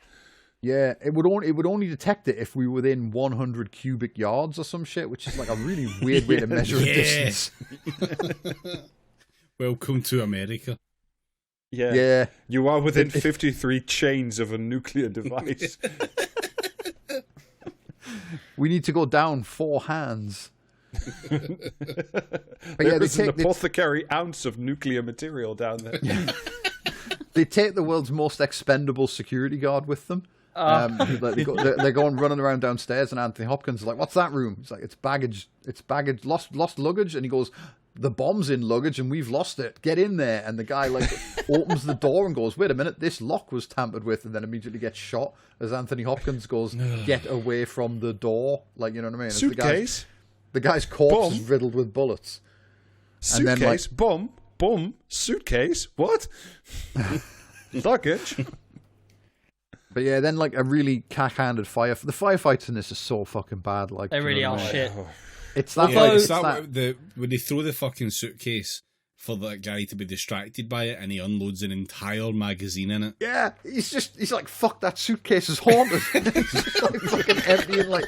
Yeah, it would only detect it if we were within 100 cubic yards or some shit, which is like a really weird way to measure a distance. Welcome to America. Yeah. You are within 53 chains of a nuclear device. We need to go down 4 hands. There is an apothecary ounce of nuclear material down there. They take the world's most expendable security guard with them. They're going running around downstairs, and Anthony Hopkins is like, "What's that room?" He's like, "It's baggage, lost luggage." And he goes, "The bomb's in luggage, and we've lost it. Get in there." And the guy like opens the door and goes, "Wait a minute, this lock was tampered with," and then immediately gets shot as Anthony Hopkins goes, "Get away from the door!" Like, you know what I mean? Suitcase. The guy's corpse is riddled with bullets. Suitcase, bomb. bomb? Suitcase? What? Luggage? But yeah, then like a really cack-handed fire. The firefights in this are so fucking bad. Like They really are shit. It's that. Yeah, Like, it's it's that, that. when they throw the fucking suitcase for that guy to be distracted by it, and he unloads an entire magazine in it. Yeah, he's like, fuck, that suitcase is haunted. It's just like fucking empty and like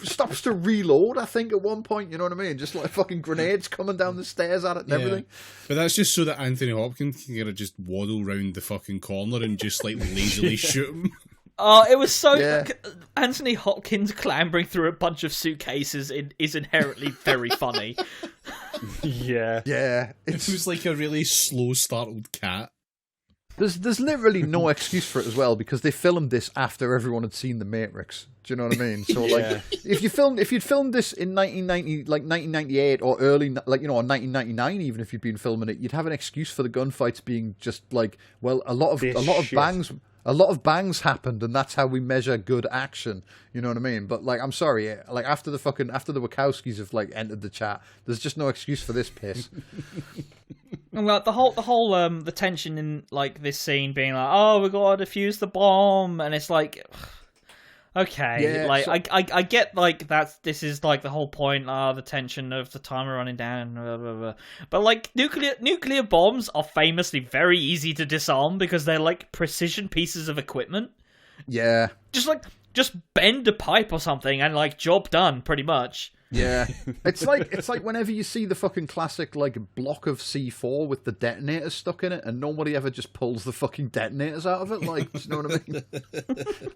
stops to reload, I think, at one point, you know what I mean? Just like fucking grenades coming down the stairs at it and everything. But that's just so that Anthony Hopkins can kind of just waddle round the fucking corner and just like lazily shoot him. Oh, it was so... Yeah. Anthony Hopkins clambering through a bunch of suitcases is inherently very funny. Yeah. It was like a really slow startled cat. There's literally no excuse for it as well, because they filmed this after everyone had seen The Matrix. Do you know what I mean? So like, if you'd filmed this in 1998 or early, like, you know, or 1999, even if you'd been filming it, you'd have an excuse for the gunfights being just like, well, a lot of bangs happened, and that's how we measure good action. You know what I mean? But like, I'm sorry, like after the Wachowskis have like entered the chat, there's just no excuse for this piss. And like the whole the tension in like this scene being like, oh, we gotta defuse the bomb, and it's like, okay, Yeah, like so- I get like this is like the whole point, the tension of the timer running down, blah, blah, blah. But like nuclear bombs are famously very easy to disarm because they're like precision pieces of equipment. Yeah. Just bend a pipe or something and like job done, pretty much. Yeah, it's like whenever you see the fucking classic like block of C4 with the detonators stuck in it, and nobody ever just pulls the fucking detonators out of it. Like, do you know what I mean?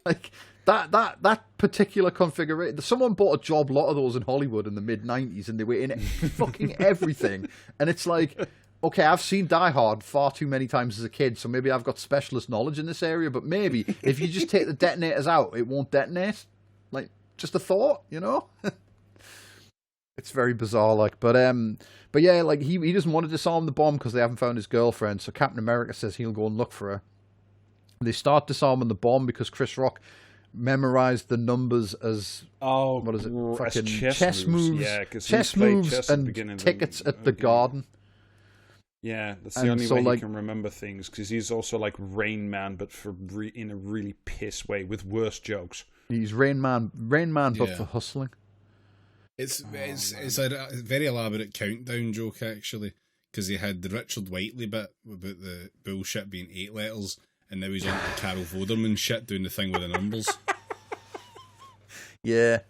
Like that particular configuration. Someone bought a job lot of those in Hollywood in the mid-90s, and they were in fucking everything. And it's like, okay, I've seen Die Hard far too many times as a kid, so maybe I've got specialist knowledge in this area. But maybe if you just take the detonators out, it won't detonate. Like, just a thought, you know. It's very bizarre, like, but yeah, like he doesn't want to disarm the bomb because they haven't found his girlfriend. So Captain America says he'll go and look for her. They start disarming the bomb because Chris Rock memorized the numbers as what is it? Fucking chess moves, yeah, because chess moves and tickets at the Garden. Yeah, that's the And only so, way like, he can remember things, because he's also like Rain Man, but in a really piss way with worse jokes. He's Rain Man, but for hustling. It's a very elaborate countdown joke, actually, because he had the Richard Whiteley bit about the bullshit being 8 letters, and now he's on the Carol Voderman shit doing the thing with the numbers. Yeah,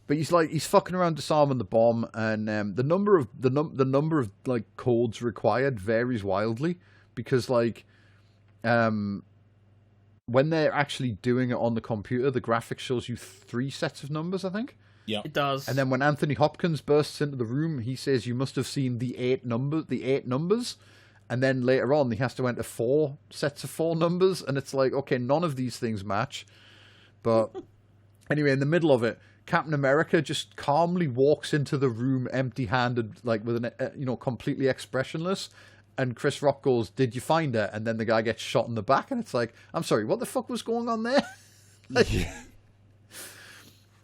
but he's fucking around disarming the bomb, and the number of like codes required varies wildly, because like when they're actually doing it on the computer, the graphic shows you 3 sets of numbers, I think. Yeah, It does. And then when Anthony Hopkins bursts into the room, he says you must have seen the 8 numbers. And then later on, he has to enter 4 sets of 4 numbers. And it's like, okay, none of these things match. But anyway, in the middle of it, Captain America just calmly walks into the room empty-handed, like with an, completely expressionless. And Chris Rock goes, "Did you find her?" And then the guy gets shot in the back. And it's like, I'm sorry, what the fuck was going on there? Like, yeah.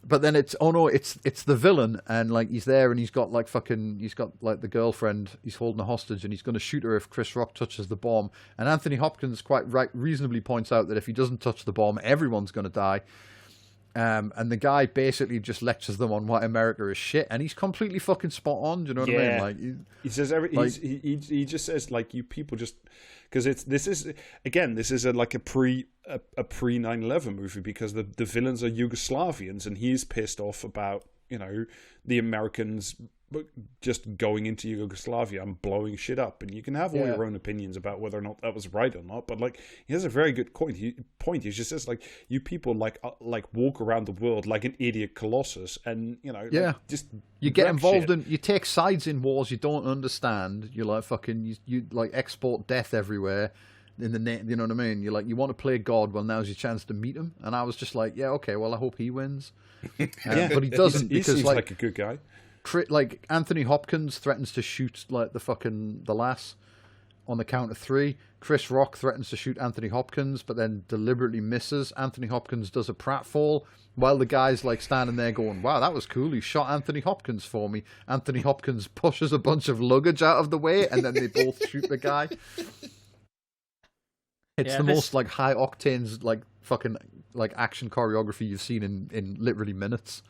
But then it's the villain, and like he's there, and he's got like the girlfriend he's holding a hostage, and he's going to shoot her if Chris Rock touches the bomb. And Anthony Hopkins quite reasonably points out that if he doesn't touch the bomb, everyone's going to die. And the guy basically just lectures them on why America is shit, and he's completely fucking spot on. Do you know what I mean? Like he says he just says like, you people just, because this is a pre 9/11 movie, because the villains are Yugoslavians, and he's pissed off about the Americans just going into Yugoslavia and blowing shit up. And you can have all your own opinions about whether or not that was right or not, but like he has a very good point. He just says like, you people like walk around the world like an idiot colossus, and just you get involved in, you take sides in wars you don't understand. You're like fucking you like export death everywhere in the name, you know what I mean? You're like, you want to play God, well, now's your chance to meet him. And I was just like, yeah, okay, well, I hope he wins. But he doesn't, he because seems like a good guy. Like Anthony Hopkins threatens to shoot like the lass, on the count of 3, Chris Rock threatens to shoot Anthony Hopkins, but then deliberately misses. Anthony Hopkins does a pratfall while the guy's like standing there going, wow, that was cool. He shot Anthony Hopkins for me. Anthony Hopkins pushes a bunch of luggage out of the way, and then they both shoot the guy. It's most like high octanes, like fucking like action choreography you've seen in literally minutes.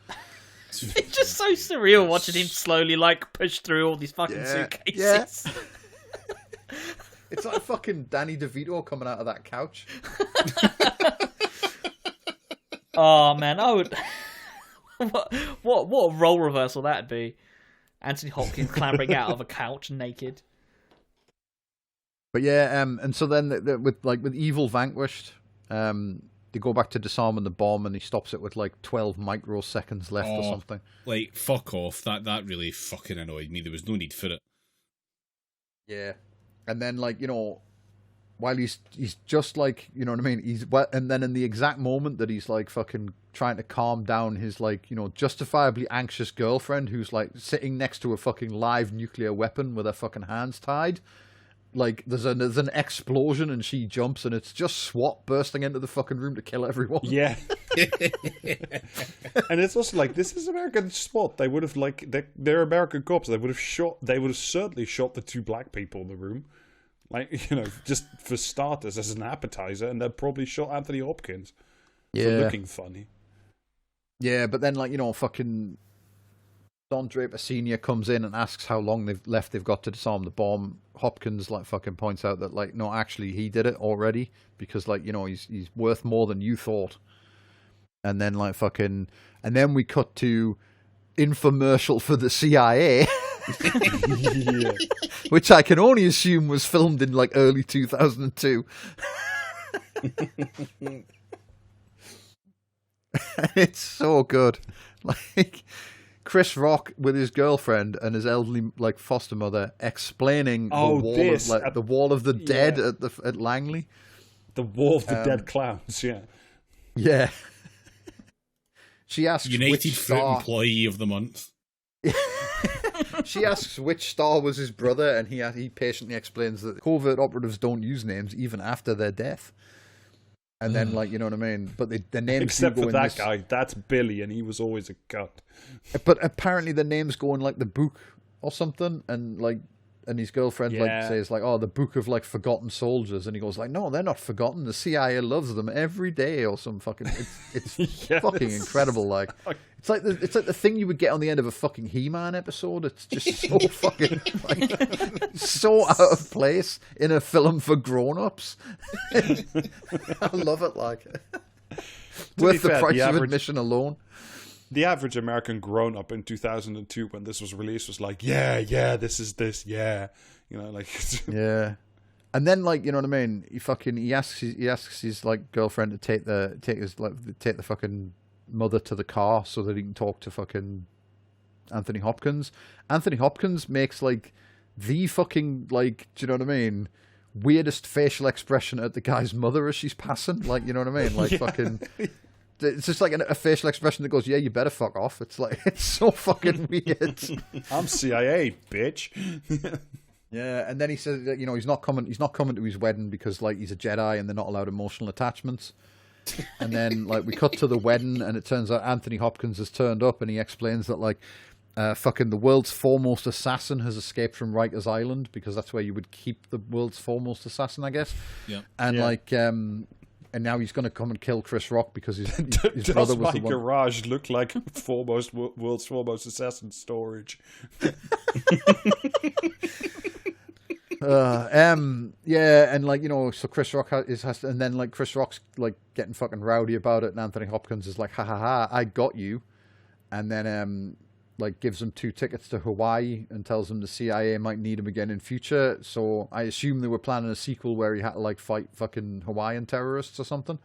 It's just so surreal watching him slowly like push through all these fucking suitcases. Yeah. It's like fucking Danny DeVito coming out of that couch. Oh man, I would. What a role reversal that'd be. Anthony Hopkins clambering out of a couch naked. But yeah, and so then with Evil vanquished, they go back to disarming the bomb, and he stops it with like 12 microseconds left or something. Like, fuck off. That really fucking annoyed me. There was no need for it. Yeah. And then, like, you know, while he's just like, you know what I mean? And then in the exact moment that he's like fucking trying to calm down his like, you know, justifiably anxious girlfriend who's like sitting next to a fucking live nuclear weapon with her fucking hands tied. Like, there's an explosion and she jumps, and it's just SWAT bursting into the fucking room to kill everyone. Yeah. And it's also like, this is American SWAT. They would have, like, they're American cops. They would have certainly shot the 2 black people in the room. Like, you know, just for starters, as an appetizer, and they'd probably shot Anthony Hopkins for looking funny. Yeah, but then, like, you know, fucking Don Draper Sr. comes in and asks how long they've got to disarm the bomb. Hopkins like fucking points out that like, no, actually he did it already because like, you know, he's worth more than you thought. And then like fucking, and then we cut to infomercial for the CIA, which I can only assume was filmed in like early 2002. It's so good. Like, Chris Rock with his girlfriend and his elderly like foster mother explaining the wall of the dead at Langley. The wall of the dead clowns, yeah. Yeah. She asks United which Fruit star... Employee of the Month. She asks which star was his brother, and he patiently explains that covert operatives don't use names even after their death. And then, like, you know what I mean? But the names except go for in that guy, that's Billy, and he was always a cunt. But apparently the names go in, like, the book or something, and, like, and his girlfriend, like, says, like, oh, the book of, like, forgotten soldiers, and he goes, like, no, they're not forgotten. The CIA loves them every day, or some fucking... It's fucking incredible, like... It's like the thing you would get on the end of a fucking He-Man episode. It's just so fucking like, so out of place in a film for grown-ups. I love it, like worth the price of admission alone. The average American grown-up in 2002 when this was released was like, yeah, this is this, yeah, you know, like yeah. And then, like, you know what I mean? He asks his like girlfriend to take the fucking mother to the car so that he can talk to fucking Anthony Hopkins. Anthony Hopkins makes like the fucking, like, do you know what I mean, weirdest facial expression at the guy's mother as she's passing, like, you know what I mean, like fucking it's just like a facial expression that goes, yeah, you better fuck off. It's like, it's so fucking weird. I'm CIA, bitch. Yeah, and then he says that, you know, he's not coming to his wedding because like he's a Jedi and they're not allowed emotional attachments. And then, like, we cut to the wedding, and it turns out Anthony Hopkins has turned up, and he explains that, like, fucking the world's foremost assassin has escaped from Rikers Island, because that's where you would keep the world's foremost assassin, I guess. Yeah. And, like, and now he's going to come and kill Chris Rock because his brother was the one... garage look like world's foremost assassin storage? Yeah, and like, you know, so Chris Rock and then like Chris Rock's like getting fucking rowdy about it, and Anthony Hopkins is like, ha ha ha, I got you, and then like gives him 2 tickets to Hawaii and tells him the CIA might need him again in future. So I assume they were planning a sequel where he had to like fight fucking Hawaiian terrorists or something.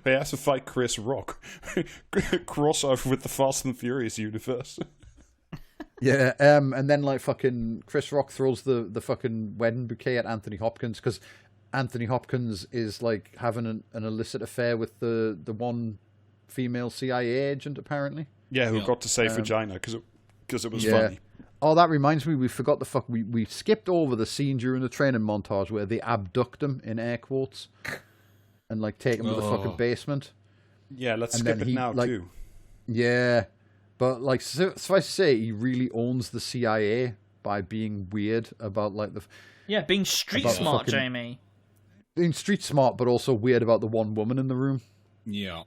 He has to fight Chris Rock. Crossover with the Fast and Furious universe. Yeah, and then like fucking Chris Rock throws the fucking wedding bouquet at Anthony Hopkins because Anthony Hopkins is like having an illicit affair with the one female CIA agent apparently. Yeah, who got to say vagina because because it was funny. Oh, that reminds me, we forgot we skipped over the scene during the training montage where they abduct him, in air quotes, and like take him to the fucking basement. Yeah, let's skip it now too. Yeah, but like suffice to say, he really owns the CIA by being weird about like being street smart, Jamie. Being street smart, but also weird about the one woman in the room. Yeah,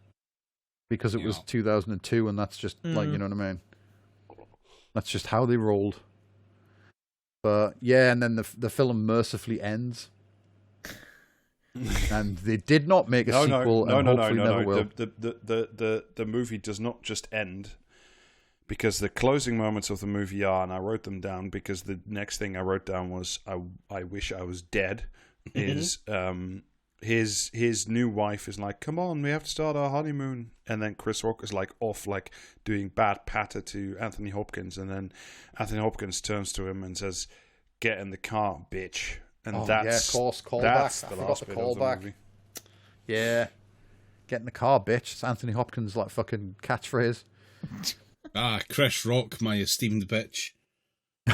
because it was 2002, and that's just like, you know what I mean. That's just how they rolled. But yeah, and then the film mercifully ends. And they did not make a sequel, and hopefully never will. The movie does not just end, because the closing moments of the movie are, and I wrote them down because the next thing I wrote down was I wish I was dead. Is his new wife is like, come on, we have to start our honeymoon, and then Chris Rock is like off like doing bad patter to Anthony Hopkins, and then Anthony Hopkins turns to him and says, "Get in the car, bitch." And that's the last bit of the movie. Yeah, get in the car, bitch. It's Anthony Hopkins' like fucking catchphrase. Chris Rock, my esteemed bitch. do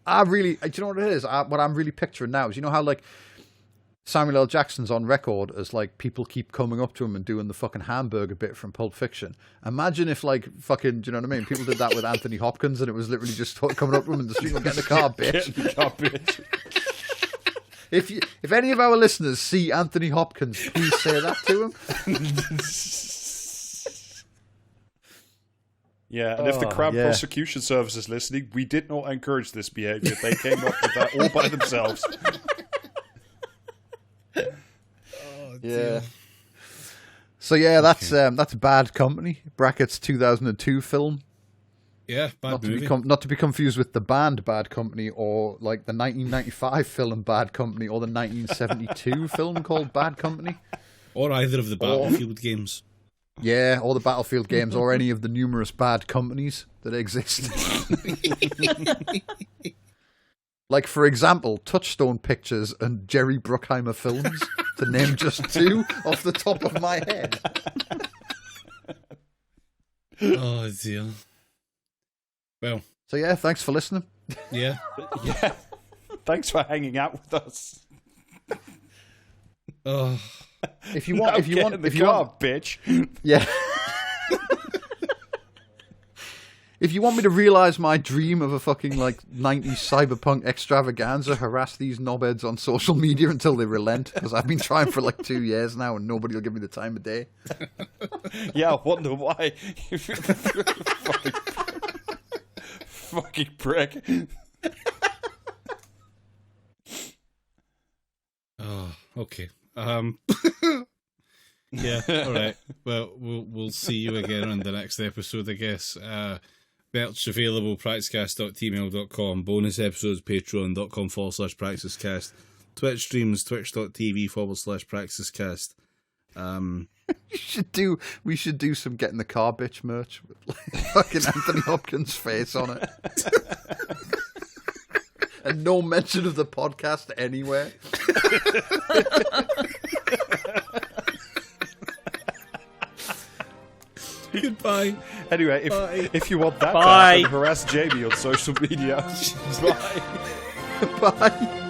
you know what it is? What I'm really picturing now is, you know how like Samuel L. Jackson's on record as like people keep coming up to him and doing the fucking hamburger bit from Pulp Fiction. Imagine if like fucking, do you know what I mean? People did that with Anthony Hopkins, and it was literally just coming up to him in the street, "Get in the car, bitch." Get in the car, bitch. If any of our listeners see Anthony Hopkins, please say that to him. Yeah, and if the Crown Prosecution Service is listening, we did not encourage this behavior. They came up with that all by themselves. Yeah. So yeah, that's Bad Company, brackets 2002 film. Yeah, bad movie. Not to be confused with the band Bad Company, or like the 1995 film Bad Company, or the 1972 film called Bad Company, or either of the Battlefield games. Yeah, or the Battlefield games, or any of the numerous bad companies that exist. Like, for example, Touchstone Pictures and Jerry Bruckheimer Films, to name just two off the top of my head. Oh, dear. Well. So, yeah, thanks for listening. Yeah. Yeah. Thanks for hanging out with us. Oh. If you want, bitch. Yeah. If you want me to realise my dream of a fucking like 90s cyberpunk extravaganza, harass these knobheads on social media until they relent, because I've been trying for like 2 years now and nobody will give me the time of day. Yeah, I wonder why. Fucking prick. Oh, okay. Yeah, all right. Well, we'll see you again on the next episode, I guess. Merch available, practicecast.tmail.com. Bonus episodes, patreon.com/practicecast. Twitch streams, twitch.tv/practicecast. We should do some Get in the Car Bitch merch with like fucking Anthony Hopkins' face on it. And no mention of the podcast anywhere. Goodbye. Anyway, if you want that, Bye. harass Jamie on social media. Bye. Bye.